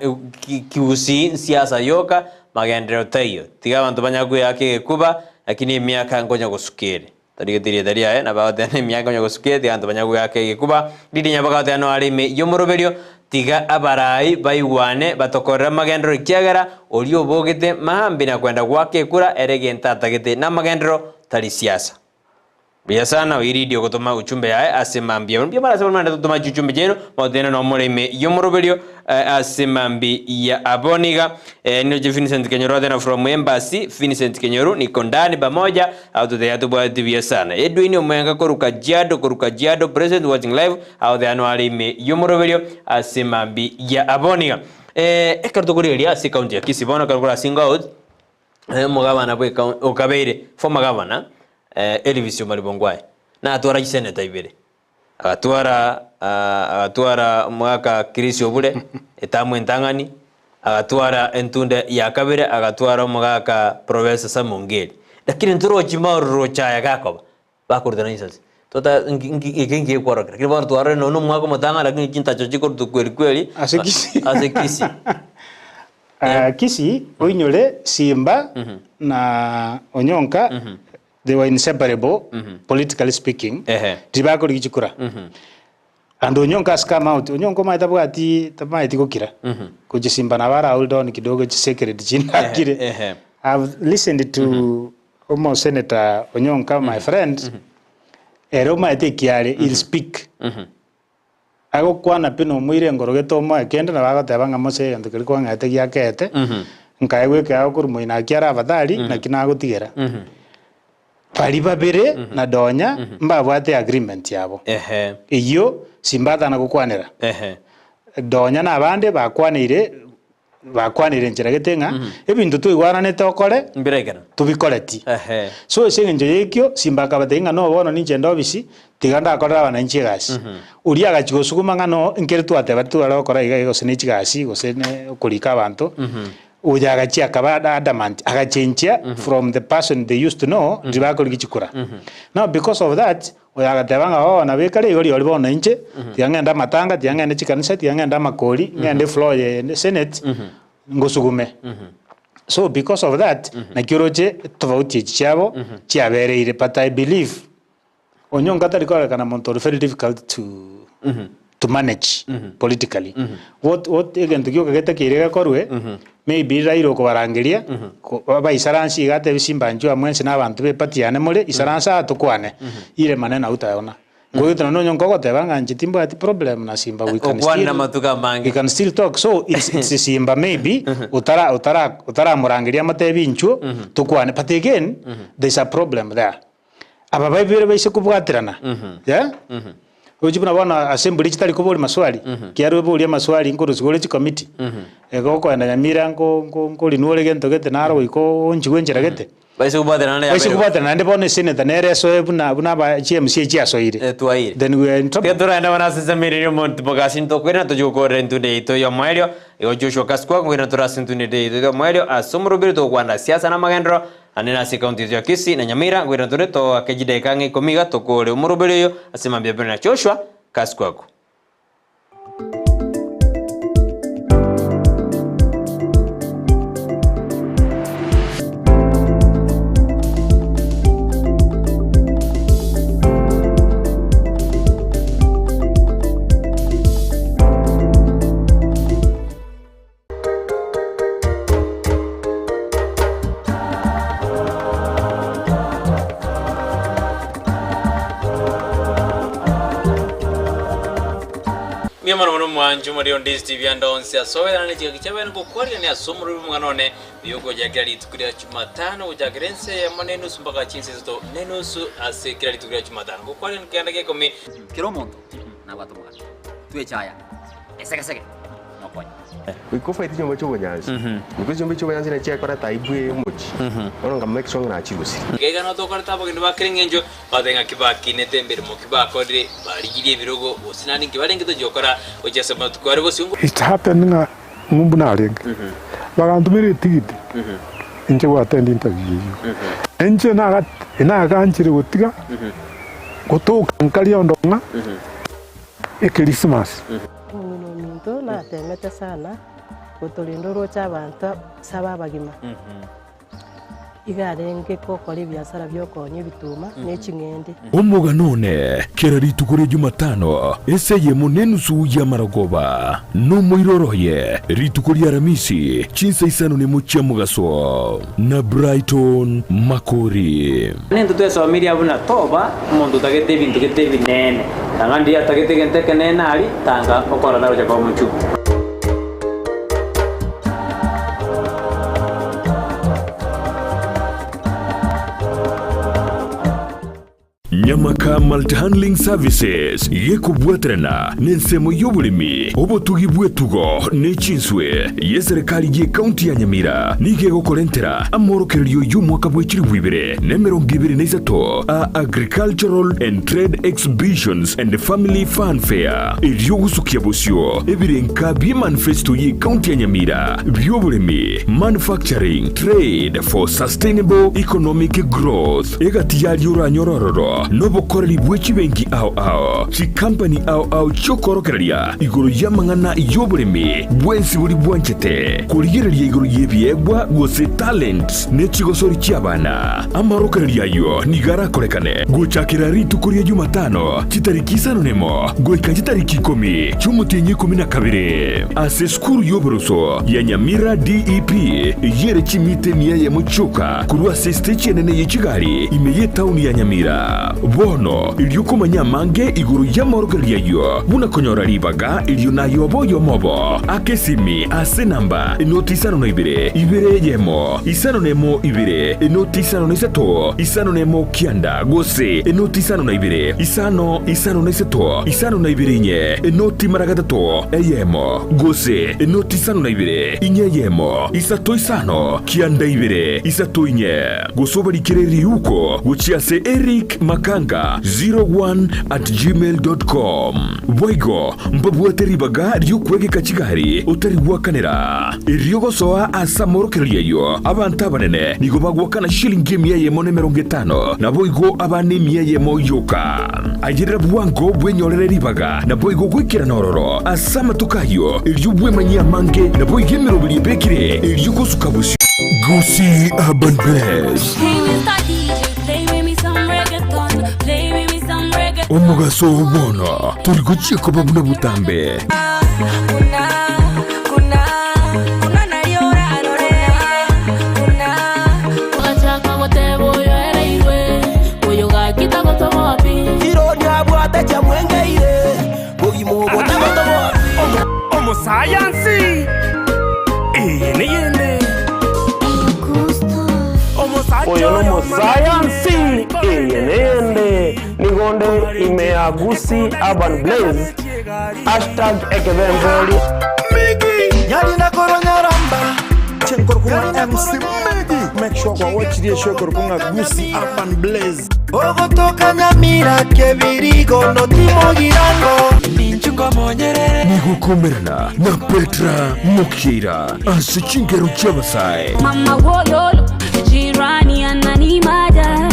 Gusii siasa yoka Namagenderero tayo tiga bantu banyagu yake kuba lakini miaka ngonya gusukire tarigitire daria na baada miaka ngonya gusukire tiga bantu banyagu yake kuba didi nyabaga tano alime yomoroberio tiga abarai baiwane batokorera Namagenderero kiagara olio bogete mahambi na kwenda gwake kura eregenta tagete Namagenderero tali siasa biasana iridio gutuma uchumbe yae asemambia mbia mara sema ndo tuma uchumbe jeno modena no moreme yomoroberio asemambi ya aboniga ni Vincent Kenyoro tena from embassy Vincent Kenyoro ni kondani pamoja au to ya tubo biasana Edwin Omanga koruka jado president watching live au the annual me yomoroberio asemambi ya aboniga ekarto kuriria si county ya Kisii bona karukura single out mugabana bwe okabeire former governor Elivisio Malibongwae na atwara iseneta ibere agatwara mwaka Kisii obule etamwe ntangani agatwara entunde ya kabere agatwara mwaka Professor Samongeli lakini nturo chimaro chaya gakoba bakurudana insasi tota ngingi kwara lakini bana twara no mwaka mutanga lakini kinta chochiko kweli asekisi Kisii oinyole Simba na Onyonka they were inseparable politically speaking tibako ligichikura and Onyonka has come out Onyonko maita gukira kujisimba na bara hold on kidogo secret jina kire I've listened to almost Senator Onyonka my friend ero maite kiare il speak ago kwana pino muire ngorogeto mo ekenda na bagoteba ngamose ndikiri kwa ngate giakete nkaegwe ka kurumuina kiara abadali na kinagutigera pari babere na donya mbabwate agreement yabo iyo Simba na gukwanira donya na abande bakwanire njira getenga ebintu tuigwananete okore mbiregana tubikoreti so esengenjo yekyo Simba kabatenga no bono ninje ndobisi tiganda akorera abananchi gasi uri agachigosuguma ngano nkere twateba turarokora iga sinichi gasi gosene kurika abantu uja agachia kabada adamant agachenchia from the person they used to know ndibako ligichikura now because of that oyagatebanga na bekare igori oli bona inche tiangenda matanga tiangenda chikanisa tiangenda makoli ngende floor ye senate ngosugume so because of that na kiroje tofauti chabo chiabereire but I believe Onyonka tarikora kana monto very difficult to manage politically what again tukio kageta kirega korwe maybe Raila ko barangiria ba isaransi gate bisimba njwa mwense n'abantu be patiane mole isaransa atukwane ile manena utaona ngoyitana no Onyonka gotebanga njitimbo ati problem na Simba we can still talk so it's Simba maybe utara murangiria matebi nchuo tukwane but again there's a problem there aba baibire baise kubwatirana yeah ujibuna bana assembly chitali kubuli maswali kiaro buli maswali nkuru zigole chi committee ego ko enda Nyamira ngo linuole gento gete naro iko nchiwenjera gete baise kubaterana ndi bone senator nereso buna ba GMC chiasoire tuaire then we in trouble Pedro enda bana sesamiri mo bogasinto kwena to jukore ntunde ito yo mwaelio ego Joshua Kaskwa kwena to rasintunde ito yo mwaelio asomrobiri to kwanda siasa Namagenderero anenasi kaunti ya Kisii na Nyamira gwira tureto akejide kangi komiga tokore umurubelio asema mbia na Joshua kaskwako. Mwana mwanju muri Ndizi TV and Siasa na kichabe ngo kwari ne asomuru mwanone biyogo jagira litukuria Jumatano ujagirense maneno sumbaka chinse to nenusu asekira litukuria Jumatano ngo kwari nkandage komi kiromondo na watu mwana tuwe chaya eseke no kwani wiko iti chombo chobo nyanzi niko chombo chobo nyanzi na chia kora taibwe muchi ono nga make song na chibusi ngega no to kora tabo kindu bakirengenjo badenga kibaki netembere mu kibako ri barigirie birogo osinani kibarenge to jokora ojese matu kwari bosingo it happened nga ngumbu na reng bagantumire tigiti inje wa attend interview enje na ganchire gotiga gotoka nkali ondonga Christmas Ndo na temete sana kutulindoro cy'abantu sababagima igarenge ko kora biasara byokonye bituma n'ekingende omuga none kera ritukure Jumatano eseye munenu suya maragoba no muiroroye ritukuri aramisi chinsa isano ne mucha mugaso na Brighton Makori nendo tu esa familia buna toba mondo tagete bintu gete binene tangandi atagete gente kenena ali tanga okora naro ja kwa muchu Nyamaka Multi-Handling Services yekubwatrana nensemo y'obulimi obutugi bwetugo n'ekinswe y'eserikali y'ekaunti ya Nyamira nige gokorentera amorokerero y'omwaka bw'ekiri bwibere ne a Agricultural and Trade Exhibitions and Family Fun Fair eryogusukia bosyo ebirenka by'manifesto y'ekaunti ya Nyamira by'obulimi manufacturing trade for sustainable economic growth egati yalyoranyororo nobokoreri bw'ekibengi ao chi company ao chokorokereria iguru yamangana y'obulimi bwensi buli bwanchete kuligereria iguru y'ebyegwa gose talents n'ekigosori cy'abana amarokereria yo nigarakorekane gucakira ritukuria Jumatano kitariki 5 goika kitariki 10 cy'umutinyi 12 ase skuru y'oboroso ya Nyamira DEP yere kimite miye muchuka kurwa stage nene y'Kigali imeye town ya Nyamira bono iliuko manyamange iguru y'amorokereria yo buna konyora ribaga iliyo nayo boyo mobo akesimi ase namba inoti 52 ibere yemo isano nemo ibere inoti 53 isano nemo kianda gose inoti 52 isano na 3 isano na ibere nye inoti maragatato eyemo gose inoti 52 inye yemo isato isano kianda ibere isato inye gosobari kireri uko guchiase Eric Makanga 01@gmail.com Boigo mbabwate ribaga ryukwege kachigari utari bwakanera iryogosoa asamorokereria yo abantu abanene nigo bagwakana shilingi 150 na boigo abane 100 yoka agira bwango bwenyorere ribaga na boigo gwikira nororo asama tukayo iryubwe manyamange na boige mirobiri bekire iryogosuka busi Gusii Urban Blaze omugaso ubona turi guciye ko babuna butambe Science niyende oyo no science niyende nigonde imea Gusii Urban Blaze #ekebemboli Yali na koronyaramba chenkorkunga MC Megi make sure kwa watch the show korkunga Gusii Urban Blaze ogotoka Nyamira kebirigo no timogirango ninchungo monyerere nigukomerana na Petra Mukira asichingeru cyabasai mama woyo jirani ananimada,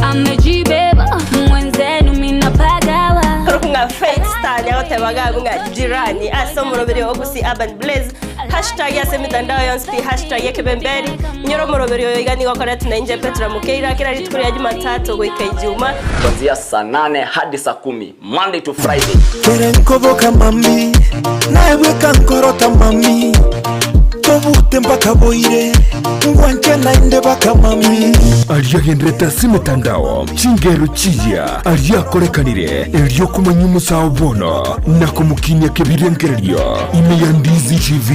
amejibeba mwenzenu minapagawa. Kurunga fake star yote wagagunga jirani asa muroberi wa Gusii Urban Blaze hashtag ya semitandao yonsi hashtag ya kibemberi nyoro muroberi wa igani wakora tunainje Petra Mukeira kila ritukuri ya Jumatatu wiki Ijumaa kuanzia saa 8 hadi saa 10 Monday to Friday. Kere nkoboka mami nae weka nkorota mami tobute mpaka boire ngwanche nainde baka mami aliyagendreta semitandao chingero chiya aliyakorekanire elio kumanya umusao bono na kumukinya kebirengererio ime ya Ndizi TV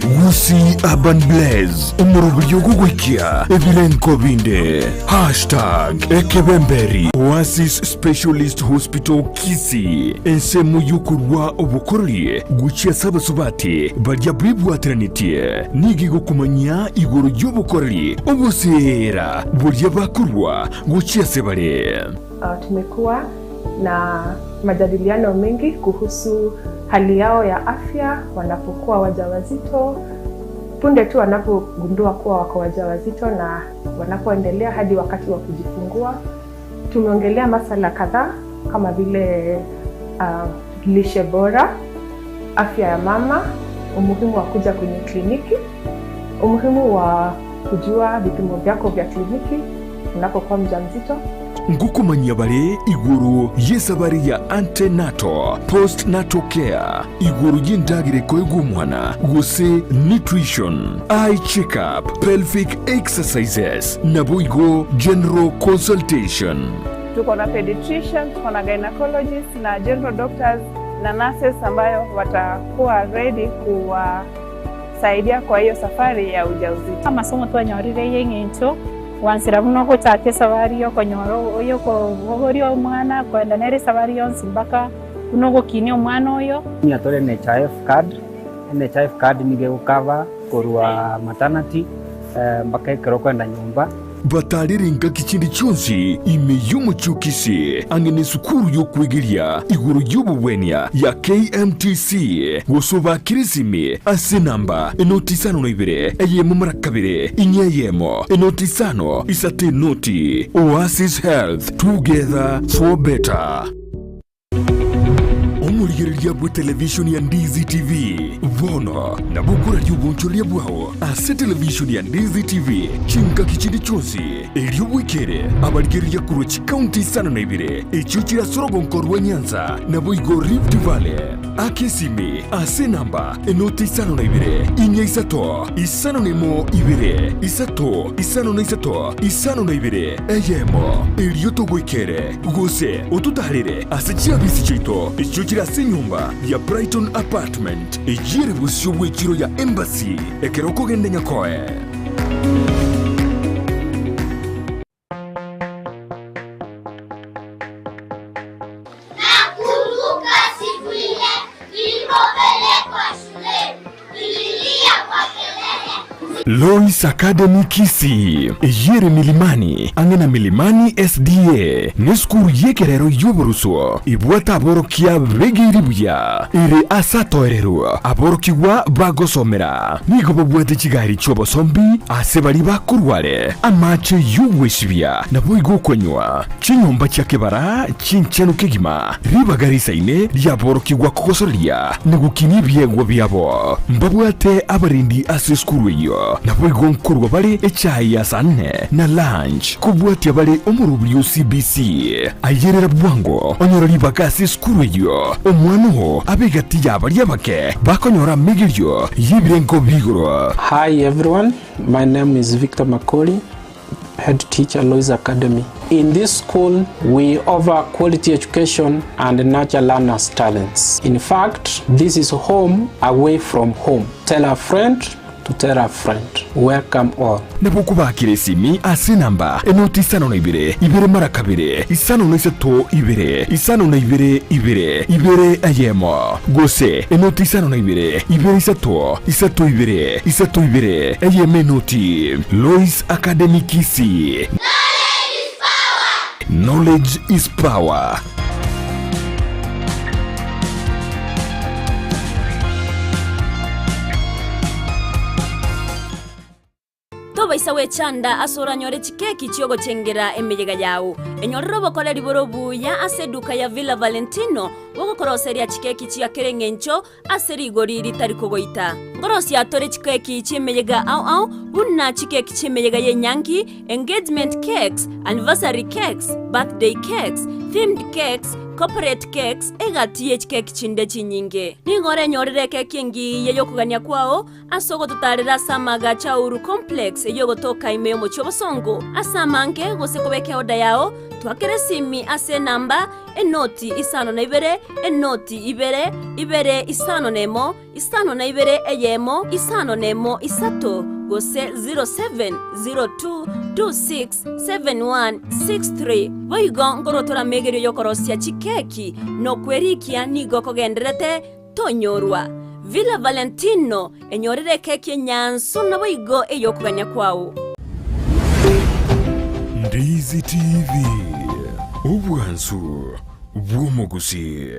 Gusii Urban Blaze umurubyo gugwikia ebirenko binde hashtag ekebemberi Oasis Specialist Hospital Kisii ensemu yukurwa obukorori guchia sabasubati barya bwibwatranitiye nigigo kumanya igoro y'obukorori obusera burya bakurwa guchia sebare. Tumekuwa na majadiliano mengi kuhusu hali yao ya afya wanapokuwa wajawazito, punde tu wanapogundua kuwa wako wajawazito na wanapoendelea hadi wakati wa kujifungua. Tumeongelea masuala kadhaa kama vile lishe bora, afya ya mama, umuhimu wa kuja kwenye kliniki, umuhimu wa kujua vipimo vyako vya kliniki unapokuwa mjamzito. Ngukumanya bare iguru yesabari ya antenatal postnatal care iguru yindagire kwegumwana guse nutrition eye checkup pelvic exercises nabuigo general consultation. Tuko na pediatrician, tuko na gynecologist na general doctors na nurses ambayo watakuwa ready kuwasaidia kwa hiyo safari ya ujauzito. Masomo twanyorire yengincho wansira buno ko tate safari yo konyoro oyo ko gogori omwana kwenda nere safari yonsi mpaka kuno gokini omwana oyo nyatore NHIF card nige ukava korwa maternity mpaka ikero kwenda nyumba batariringa kikindi cyonsi ime y'umucyukisi angene sukuru yo kwegeria iguru y'ububwenya ya KMTC wosoba kirisimi asenamba enotisano noibere eyemo marakabere inyeyemo enotisano isate noti Oasis Health together for better. Omurigereria bwa television ya Ndizi TV vono na bukura y'ubunchoria bwaho ase television ya Ndizi TV chinga kichindi chonsi elio bwikere abarigereria kurochi county sana na ibire echo kirasorogo nkorwa Nyanza na boigo Rift Valley akesimi ase namba enoti sana na ibire inya isato isano nemo ibire isato isano na isato isano na ibire eyemo elio togwikere gose otutarire ase chiabisi chito echo kirase nyumba ya Brighton Apartment ejire busyo bwekiro ya Embassy ekeroko gende nyakoe. Nakumbuka siku ile nilipopelekwa shule, nililia kwa kelele. Lois Academy Kisii ejire milimani angena milimani SDA neskuru yekerero yoboruso ibwata aborokia begiribuya ire asatoerero aborokiwa bagosomera nigo bwete kigari cyobosombi asebali bakurware amache yuweshibya naboigo konywa chinyomba cyakebara chinchenu kigima ribagarisa ine ryaborokiwa kokosoria nigukini byegwa byabo mbabwate abarindi aseskuru yo naboigo nkurwa bali echai ya sanne na lunch kubwati bali omurubyo CBC ayerera bwango onyorori bakasi skuru yo omwano abegati yabali yabake bakonyora migiryo yibirenko bigoro. Hi everyone, my name is Victor Makoli, head teacher Lois Academy. In this school, we offer quality education and nurture learners' talents. In fact, this is home away from home. Tell a friend to tell a friend. Welcome all. Nabukubakire simi ase namba enoti isano na ibere marakabire isano na isato isano na ibere ayemo gose enoti isano na ibere isato ibere ayeme noti. Lois Academy Kisii. Knowledge is power. baisa wechanda asora nyore chikeki chiogo chengera emeyega yao enyorero bokole liboro buya aseduka ya Villa Valentino wogo koroseria chikeki chia kerengencho aseri goriri tariko goita ngorosi atore chikeki chimeyega au bunna chikeki chimeyega yenyangi engagement cakes anniversary cakes birthday cakes themed cakes corporate cakes egatiye chikeki chinde chinyinge ningore nyorere keki ngi yeyo kugania kwao asogo tutarira samaga chauru complex yeyo toka imeyo mocho basongo asamange gosekobeke oda yao twakere simi ase namba enoti isano na ibere enoti ibere isano nemo isano na ibere eyemo isano nemo isato gose 0702267163 boigo ngorotora megerio yokorosia chikeki no kwerikia nigo kogenderete tonyorwa Villa Valentino enyorere keki nyanso na boigo eyokuganya kwao. Ndizi TV ubwansu bw'omugusi.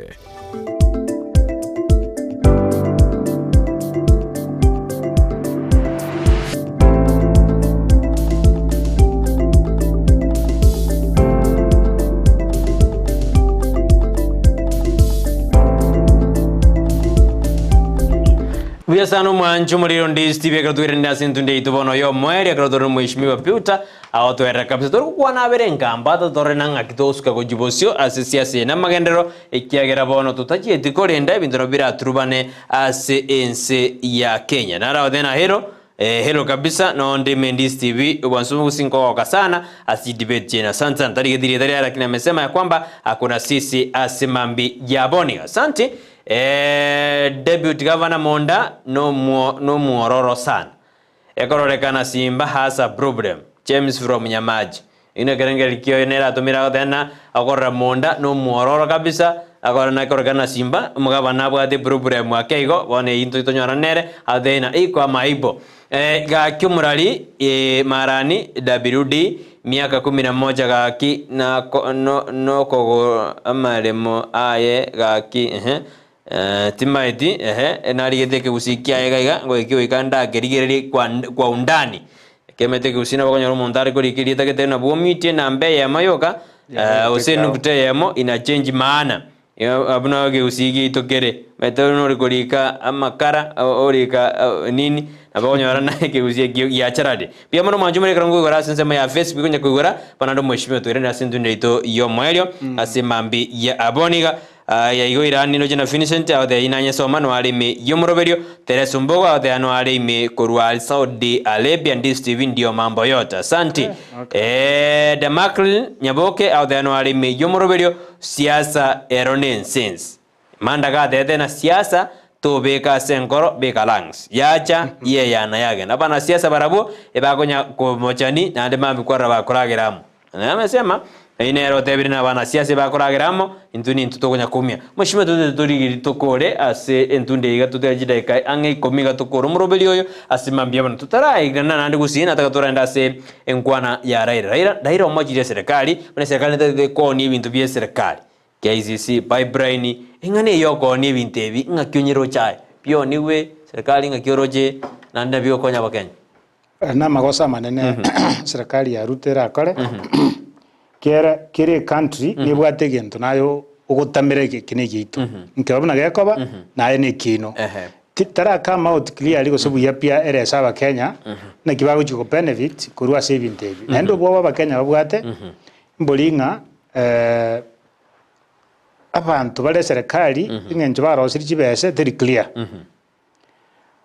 Biasano mwanchu muliro Ndizi TV akatwire ndasi ntunde itubono yo mweri akatwire mheshimiwa Beuttah awatwera kabisa toru kwa nabere ngamba tore nanga kitosuka kujibosio ase siasa ya Namagenderero ikiagera bono tutachi etikorenda bindoro bira turubane ase ense ya Kenya nara odena hello kabisa no ndime Ndizi TV ubwansumu kusinko kwa sana asi debate jena santa tarige diri lakini amesema ya kwamba hakuna sisi ase mambi ya boni asante. Deputy Governor Monda no muororo sana ekororekana simba hasa problem James from Nyamaji ina kerengeri kio inera tumira tena akorra Monda no muororo kabisa akorana ekorrekana simba mugabana bwate problem akeigo bone into itonyora nere adena iko amaibo ga kyumurali marani WD miaka 11 gaki na no kogo amaremo aye gaki timaiti enarigete ke usikia egaiga ngo ikio ikanda gerigeri kwa undani kemete ke usina bakonyoro montare ko rikirita kete na bomite na mbe ya mayoka osenu kuteyemo ina change maana abuna ke usigi tokere metero rikorika amakara orika nini abakonyora na ke usigi ya charade pia mono manjumere karango gora sensema ya Facebook nya kugora panado mheshimiwa twirenda sintunde ito yo mwelio asimambi ya aboniga ya igo irani no jena Vincent ade inanya soma no alime yomoroberio teresumbogo ade ano alime korwa Saudi Arabia Ndizi TV ndio mambo yote asante Demakl Nyaboke ade ano alime yomoroberio siasa eronensense mandaga ade na siasa to beka senkoro beka langs yacha ye yana yage na bana siasa barabo ebagonya ko mochani na ande mambi kwa bakorageramu na amesema inero tebirina bana siasa bakorageramu intuni intutogonya kumia mheshimiwa tutori tokore ase entunde iga tutejida kai ange komiga tokoro murobeli oyo asimambia bana tutara igana nande Gusii nataka torenda ase enkwana ya Raila omajire serikali bana serikali tete ko ni bintu bya serikali KCC pipeline ingane yoko ni bintebi ngakyonyero chai pio niwe serikali ngakyoroje nande byo konya bakenya na magosa manene serikali ya rutera akore kere country ni bwate gento nayo ugutamire kinege itu nkabona gakoba naye ne kino tara kama out clear liko sabu ya pia ere saba Kenya na kibago chiko benefit kurwa saving tebi nendo bwo ba Kenya babwate mbolinga abantu bale serikali ingenje barosiri chibese teri clear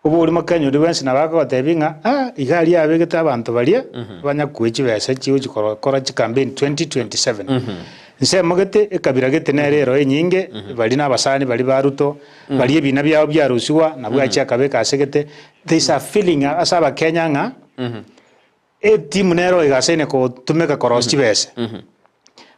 ubu uri Kenya uri wensi nabako tebinga igari abegete abantu balia banya kuchibese chiwo chikora campaign 2027 nse mogete ekabira gete nerero enyinge bali nabasani bali baruto bali ebina byao byarusiwa nabwo achakabeka asegete there is a feeling asaba Kenya nga team nero igasene ko tumeka koros chibese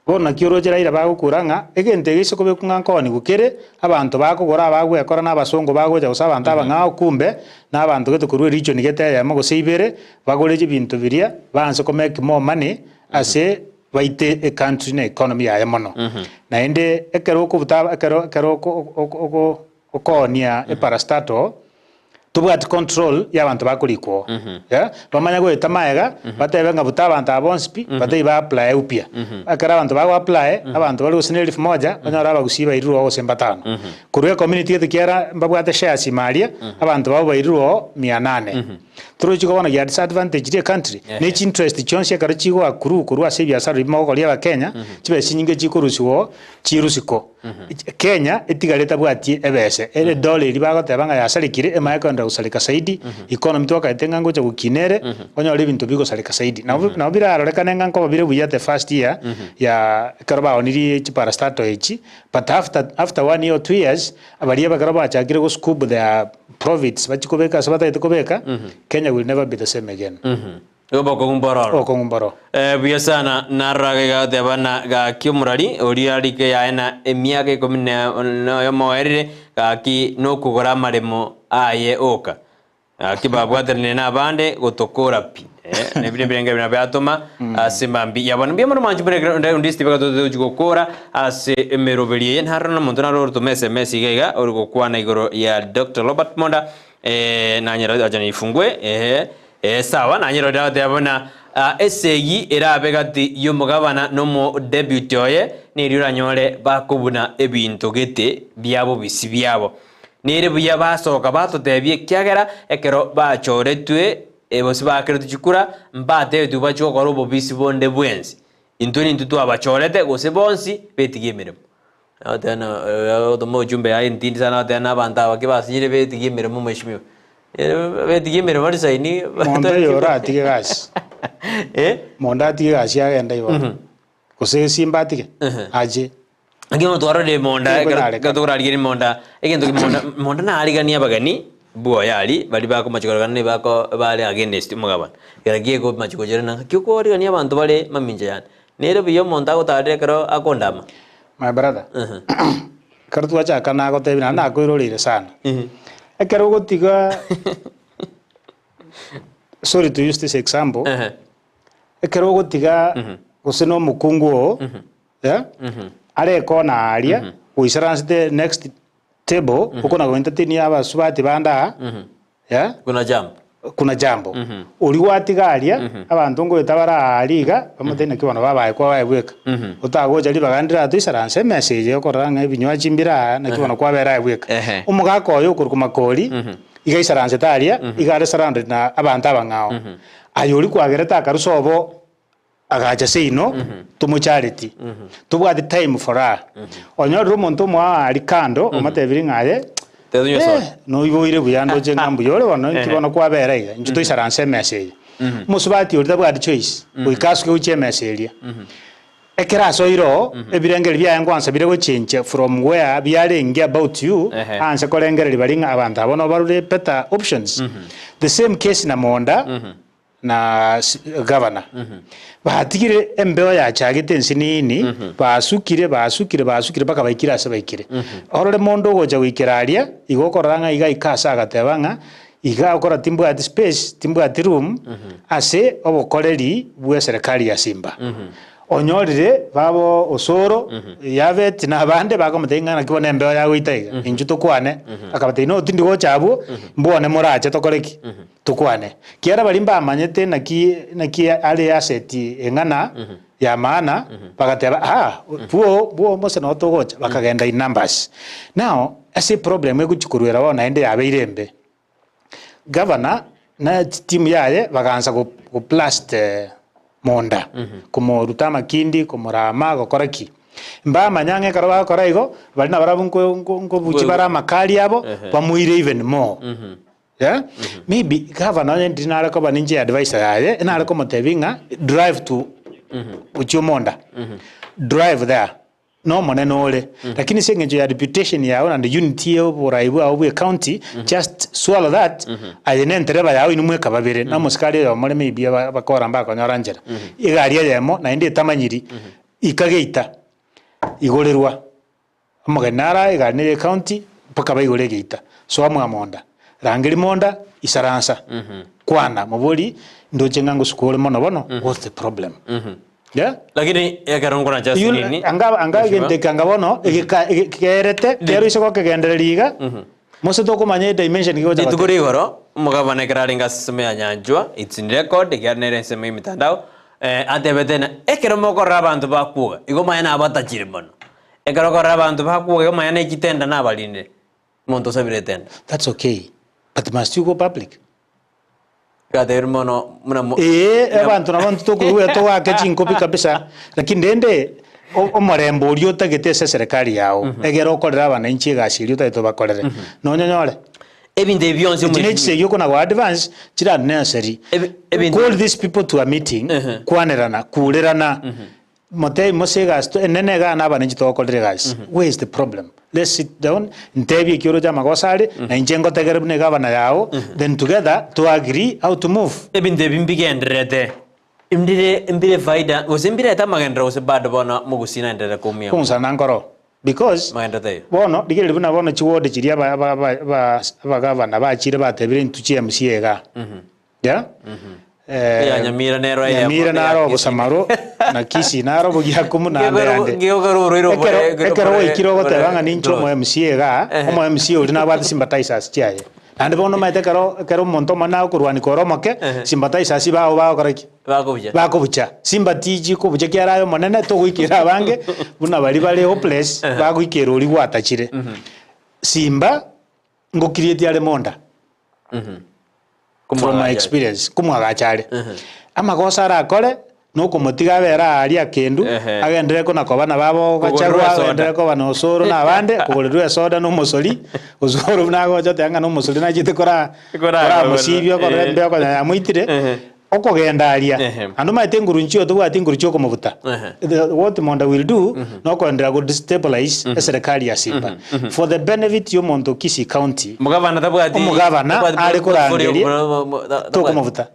bona kiorojera ira bagukuranga egente giso kobe kungankoni gukere abantu bakugora bagwekora nabasongo bagoja usaba ntaba ngao kumbe nabantu gete kurwe region gete ya mago seibere bagoreje bintu biria banse ko make more money ase baite a country na economy ya mono na ende ekero ko butaba ekero ko okonia e parastato tubwati control y'abantu bakurikwo bamanya gwita maega batebe nga buta abantu abonspi batei ba apply upya akara abantu ba apply abantu bali gusinira 1000 banyara abagusiba iruro ose 5 kurwe community yetukiara mbabwate shares maria abantu babo bairuro 800 turuchi kubona ya disadvantage the country ne interest chonse karo chigo akuru kurwa se biashara bimo ko ya Kenya chibe sinyinge chikurusiwo chirusiko Kenya etigareta bwati ebese ere dollar libagotebanga yasalikire emayekonda gusalika saidi economy to kaitenga ngocha gukinere onyore bintu bigo salika saidi na bira aroreka nenga nko bire buyate first year ya karba oniri chipara start echi but after 1 year or 2 years abariye bakaraba achakire go scoop their profits bachikobeka sabata itukobeka Kenya will never be the same again Obo kongumbaro buya sana narage ga debana ga kyumurari oriari ke yaena emiage komine no moerire ga ki no kugora maremo aye oka kibabwaterine na bande gotokora pi ne birenge bina byatoma asimbambi yabona bya manju bere ndisti bagato gukora ase emeroberie nharana muntu naro to SMS gega ori gukwana igoro ya Dr. Robert Monda na nyira ajana ifungwe sawa na nyiro dawo yabona esegi era abegati yomugabana no mo debut oye ni riranyore bakubuna ebintu gete byabo bisibyabo nire buya basoka batotebye kyagera ekero bachoretwe ebosi bakero tukura mbate tubacho koro bobisi bonde bwenzi intoni ntutu abachorete gose bonsi betigemeremo atana otomo jumbe ya intindi sana atana banta bakibasire betigemeremo mashimyo betigemeremo ari saini monda yora atige gas monda atige gas ya genda ibo gose simbatike aje agino twaro de monda gatora ari monda egento monda na ari gani abagani buo yali bali bako machikoragane bako bale against mugabana geragiye go machikojera na kyuko ari gani abantu bale maminja yan nere biyo monda go tare karo akondama my brother kartu acha kana go tebina na ko irorire sana ekero go tiga sorry to use this example ekero go tiga guseno mukungu are kona aria uisarans the next table ukona go entertain aba subati banda kuna jambo uri watigaria abantu ngo itabara aliga bamutene kibona babaye kwa bayebweka utagoja libagandira tuisarans message yokoranga ibinywa chimbira na kibona kwa bera yebweka umugako yo kurukumakori igaisarans taria igare surrounded na abantu abangao ayori kwagereta karusobo agacha seino tumu charity tubwa the time for her onyo muntu mwa ali kando omatebiri ngale no iboire buyando je ngambu yore bano nkibona kwa bera iga njuto isaranse message musubati uri tabwa the choice uikaswe uche message ekera so iro ebirengeri bya ngwansa bire go change from where biarenge about you anse korengeri baringa abantu abono barure better options the same case na monda na governor batigire embeo ya chagite nsinini basukire baka baikira ase baikire orore mondo goja wikiraria igokoranga iga ikasa agatebanga iga okora timbu at space timbu at room ase obokoreri bwe serikali ya Simba onyorire babo osoro yavet na bande bakomutenga kibona embeo ya gwitaiga injuto kwane akabate no tindi go chabo mbone morache tokoreki tukwane kiara balimba amanyete naki ale asset engana ya maana bakateba buo mose no togocha bakagenda in numbers now ase problem ekuchikurwera bona ende yabeirembe governor na team yaye baganza go plast monda como rutama kindi como rama gokoraki mba manyange karaba koraigo balina barabu ngo buchi bara makali abo bamuire even more maybe governor ndinara ko baninje advisor yaye inara ko motevinga drive to uchimonda drive there no moneno ole lakini sengejo ya reputation yao and unity of uraibu au county just swallow that ayenentereba yao inumwe kababere na muskali yo mole maybe bakora mbako nyoranjera igari yemo na indi tamanyiri ikageita igorerwa amaganara igari county paka bayigore geita so amwamonda rangiri monda isaransa kwana muburi ndoje ngango skole mono bono what's the problem lakini yakarongo na just nini anga gente kanga bono ikerete kero isoko kegendereriga mose tokomanya dimension kigocha Nituguri goro mugabana kiraringa sime ya nyanjwa it's in record igarnere sime mitandao atebetena ekero mokora abantu bakuga igo mayana abatachire mono ekero kora abantu bakuga igo mayana ikitenda nabalinde monto sabire tenda. That's okay, but must you go public? Gader mono muna abantu nabantu tokuruya towake chinkopi kabisa lakini ndende omorembo uri otagete serikali yao egero okorera abananchi egashiri otaito bakorere nonyonyore ebinde byonse mu kinekise yoko na advance kira necessary call these people to a meeting kwanerana kurerana motei mosegasto enene ga na abananchi tokorere guys where is the problem? Let's sit down ntebi kioro ja magosari na injengo tegere bune gavana yao then together to agree how to move ebinde bimbigendrete imbire faida osimbire tamagendra osebado bona mugusina endere kumia kunsa nankoro because bono digere buna bono chiwode chiria ba gavana ba chire batebire ntuchi MCA ga ya ya Nyamira naro bosamaro na Kisii naro bogia kumu na ande ekero ikiro gotebanga nincho mo MCA ga mo MCA uri na bati sympathizers chiaye ande bono maite kero monto mana kurwani koromoke sympathizers bao koraki bakobucha sympathy ko bucha kiarayo monene to gwikira bange buna bali hopeless bagwikira uri gwatachire simba ngokirieti ale monda from my experience kumwagachare amagosa arakore nuko mutiga bera ari akendu agendere ko nakobana babo gacharwa agendere ko bana osoro na bande kugolerwa soda no musori osoro nago jote anga no musori na jite kora musibyo ko rembe ko ya muitire okogenda aria andu maite ngurunchio to gwati ngurunchio ko mabuta what monda will do no ko ndira go destabilize serikali ya Simba for the benefit yo Monto Kisii County mugavana tabwati mugavana ari kurangeria to ko mabuta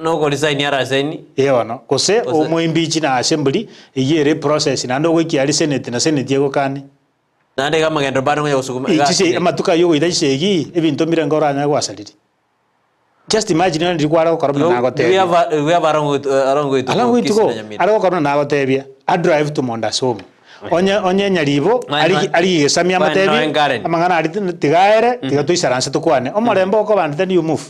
no resign yara seni yeono kose omwimbichi na assembly iyere process na ndo gwiki ari senate na senate yego kane nande kama gendo bado ngoja usukuma ichise amatuka yo idashegi ebinto mirengo ranya gwasaliri just imagine ndi kwara ko korona nago te we have arongo itu ara ko korona nago tebia a drive to Monda Somo onye nyaribo ari gesamia matebi amangana ari tigaere tigatuisaranse tukwane omorembo ko bande then you move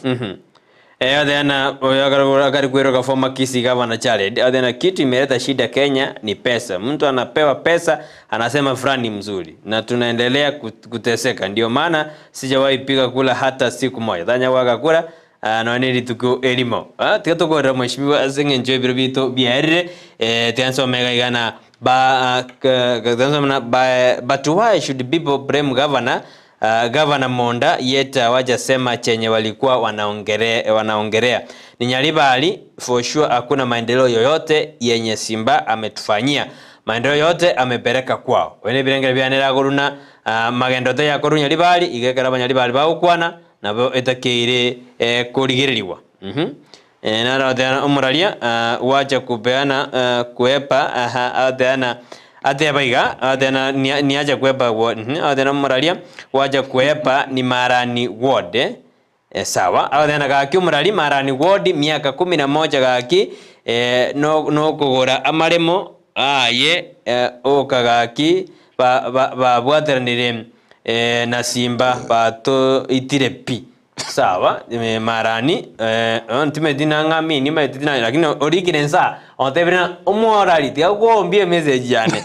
Adena oyagara kwero ka former Kisii governor Jared adena kitu imeleta shida Kenya ni pesa. Mtu anapewa pesa anasema fulani mzuri na tunaendelea kuteseka. Ndio maana sijawahi piga kula hata siku moja. Tanya waga kula na nili tuko elimo. Tikatoko ra mheshimiwa Asenge enjoy bito biarire tianso mega igana but why should people blame governor Governor Monda yeta wajasema chenye walikuwa wanaongelea. Ni Nyaribali for sure hakuna maendeleo yoyote yenye Simba ametufanyia. Maendeleo yote amepeleka kwao. Wene birengere byanera goruna magendo te yakoru Nyaribali igekera Nyaribali baukwana nabo etakeire kurigirirwa. Nara tena umuralia wacha kupeana kuepa adana atebaiga adena ni aja kuepa adena muralia waja kuepa ni Marani ward sawa adena gaki murali Marani ward miaka 11 gaki no kugora amaremo aye okagaki ba bwateranire na Simba bato itirepi sawa Marani ntime dinanga mini mayitina lakini originensa ontebena omorali tiagombie message yane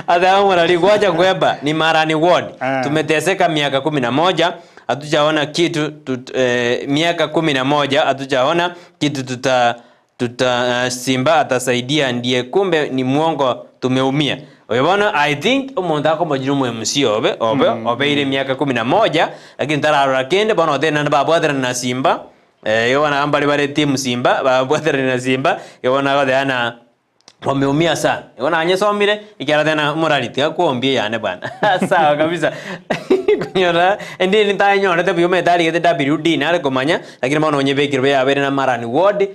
ada omorali gwaja kweba ni Marani ward tumeteseka miaka 11 hatujaona kitu miaka 11 hatujaona kitu Simba atasaidia ndiye kumbe ni muongo tumeumia. Webona I think umuntu akomajiru mu MC obe ile miaka 11 lakini tarara kende bana tena babwadra na Simba yona ambali bare team Simba babwadra na Simba yona gadana wameumia sana. Yona anyesomire ikara tena morality akuombie yane bana. Sawa kabisa. Kunyora ndi nitanyora te biome dali gete WD na komanya lakini bana onyebekirwe ya bere na Marani ward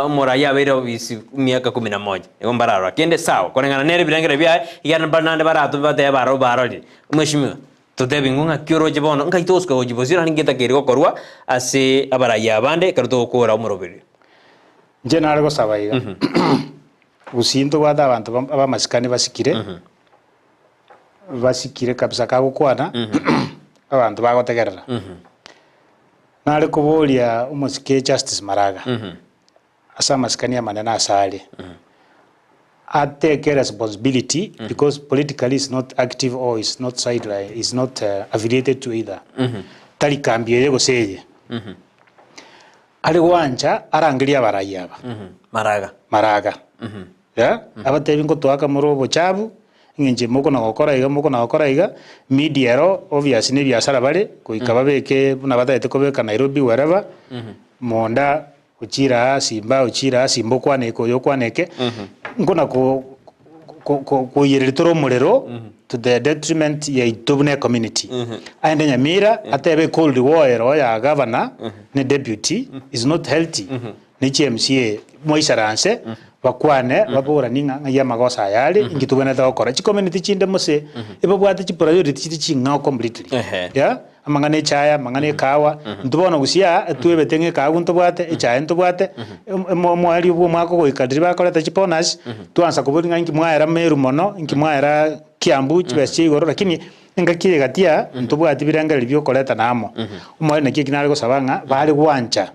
mora ya bere obisi miaka 11 egombararo kende sawa konengana nere birengere bya igana banande baratu bate baro mheshimiwa tutebingunga kyoro jibono ngaitoska ojibosira ningeta keriko korwa ase abaraya bande karuto okora umurobiri nje narego sabaiga usinto gwata abantu abamasikani basikire basikire kabisa kagukwana abantu bagotegerera nari kuburia umusike Justice Maraga asa masikania manena asali take responsibility because politically is not active or is not sideline, is not affiliated to either. Tali kambie yego seye. Ali wanja arangilia baraya ba. Maraga. Ya? Abatebi ngo twaka murobo chabu nginje moko na gukora iga media ro obviously ne biasara bare kuikaba beke buna bataete kobeka Nairobi wherever monda uchira simbo kwaneko yo kwaneke ngona ko yeritoro murero to the detriment ya itubune community aende Nyamira atebe cold war ya governor ne deputy is not healthy ne CMCA moisaranse bakwane babura ninga ya magosa yale ingitubene ta okora chi community chinde mose ibabwate chi priority chi ngao completely ya amangane chaya mangane kawa ntubona gusia tuebe tenge kawa ntubwate chaya ntubwate mwali bwo mwako goikadiri bakoleta chiponas tuansa kuburinga inki mwaera meru mono inki mwaera kiambu chibesi igoro lakini ngakire gatia ntubwate birangari byo koleta namo umwali nakie kinari gosabanga bali gwancha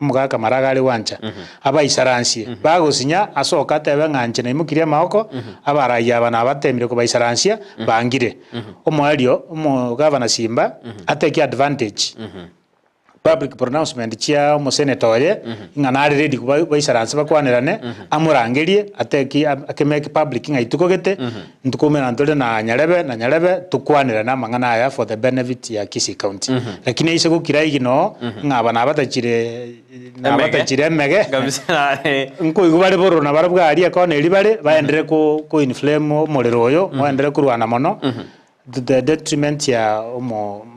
umugaka Maraga ali wancha abayisaransie bagosinya asoka atebe nganje na imukiria maoko abaraya abana abatemire ko bayisaransia bangire omwalio umugavana Simba ateke advantage public pronouncement chia umusenatoye ngana ready kuba bayisaransia bakwanirane amurangerie ateke akemeke public ngaitukogete ntukomera ntole na nyarebe tukwanirana mangana aya for the benefit ya Kisii County lakini ise gukira igino ngabana abatachire mege kabisa nko igubare boro na barabwari akone libare baendere ko inflame umuriro oyo baendere kurwana mono the detriment ya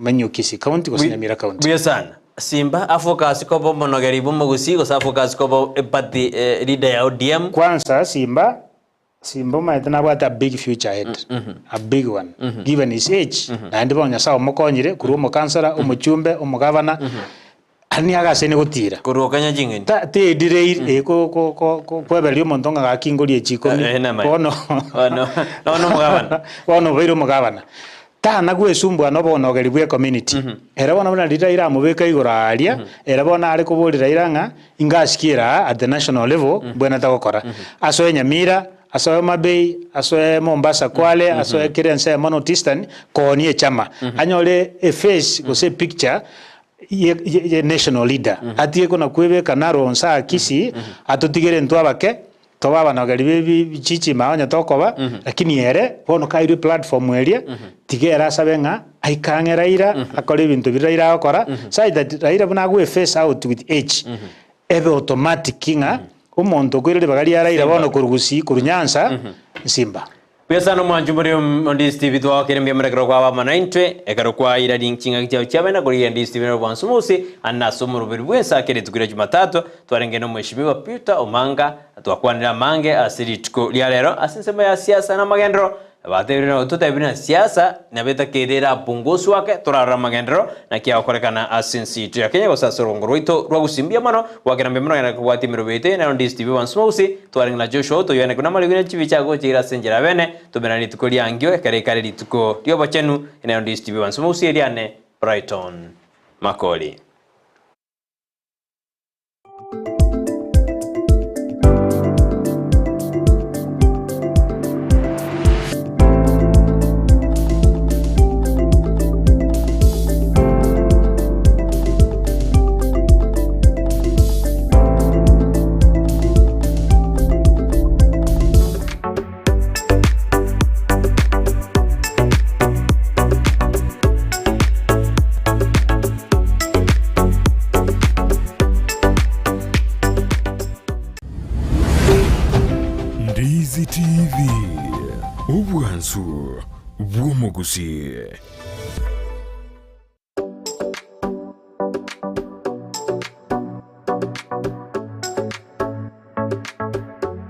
menyu Kisii County ko Nyamira County buya sana Simba afocus ko bo monogeri bo Gusii ko afocus ko bo party leader ya ODM kwanza Simba maitana bwata big future ahead a big one given his age na ndibo nyasa omukonyire kuri umukansara umuchumbe umugavana ani agasene gutira kurukanya jingeni te direi ko beli umuntu nga akingori echikomi ono mugavana bero mugavana tana gwesumbwa no bono gari bwe community era bona bana lira mubeka igora alia era bona ari kuburira iranga ingashikira at the national level bwana takokora aso Nyamira aso Mabei aso Mombasa Kwale aso Kirense Monotistan koni echama anyole a face go say picture ye national leader atie kuna kwebeka naronsa Kisii atutigere ntwabake toba na gari bichichi maonya tokoba lakini ere bono kairi platform eria tigera sabenga aikange Raila akore bintu biraira akora side that Raila buna go face out with age ebe automatic kinga umuntu gwirire bagari ya Raila bono kurugusii kurunyansa Simba pesa no mwanju muri Ndizi TV twa kerembia mrekero kwa baba naintwe ekaro kwa ira dinkinga kityo cyabena kuri Ndizi TV no bwansumusi anasomo rubirwesa kere tukira Jumatatu twarenge no mweshimiwa Beuttah Omanga twakwanira mange asirituko lya lero asinsema ya siasa na magendero baterino tutabina siasa na beta kerera pungusu wake turara magendero na kia okorekana asinsitu ya Kenya gosasa rongoro ito rwa gusimbia mano wakerambia mano yana kwati mirobete na Ndizi TV wansumusi twarenga Joshua to yone kuna maligune chibichago chira senjera bene tubena litukoli angyo kare lituko dio bachenu ina Ndizi TV wansumusi eliane Brighton Makoli. Ndizi TV, ubwansu bw'omu Gusii.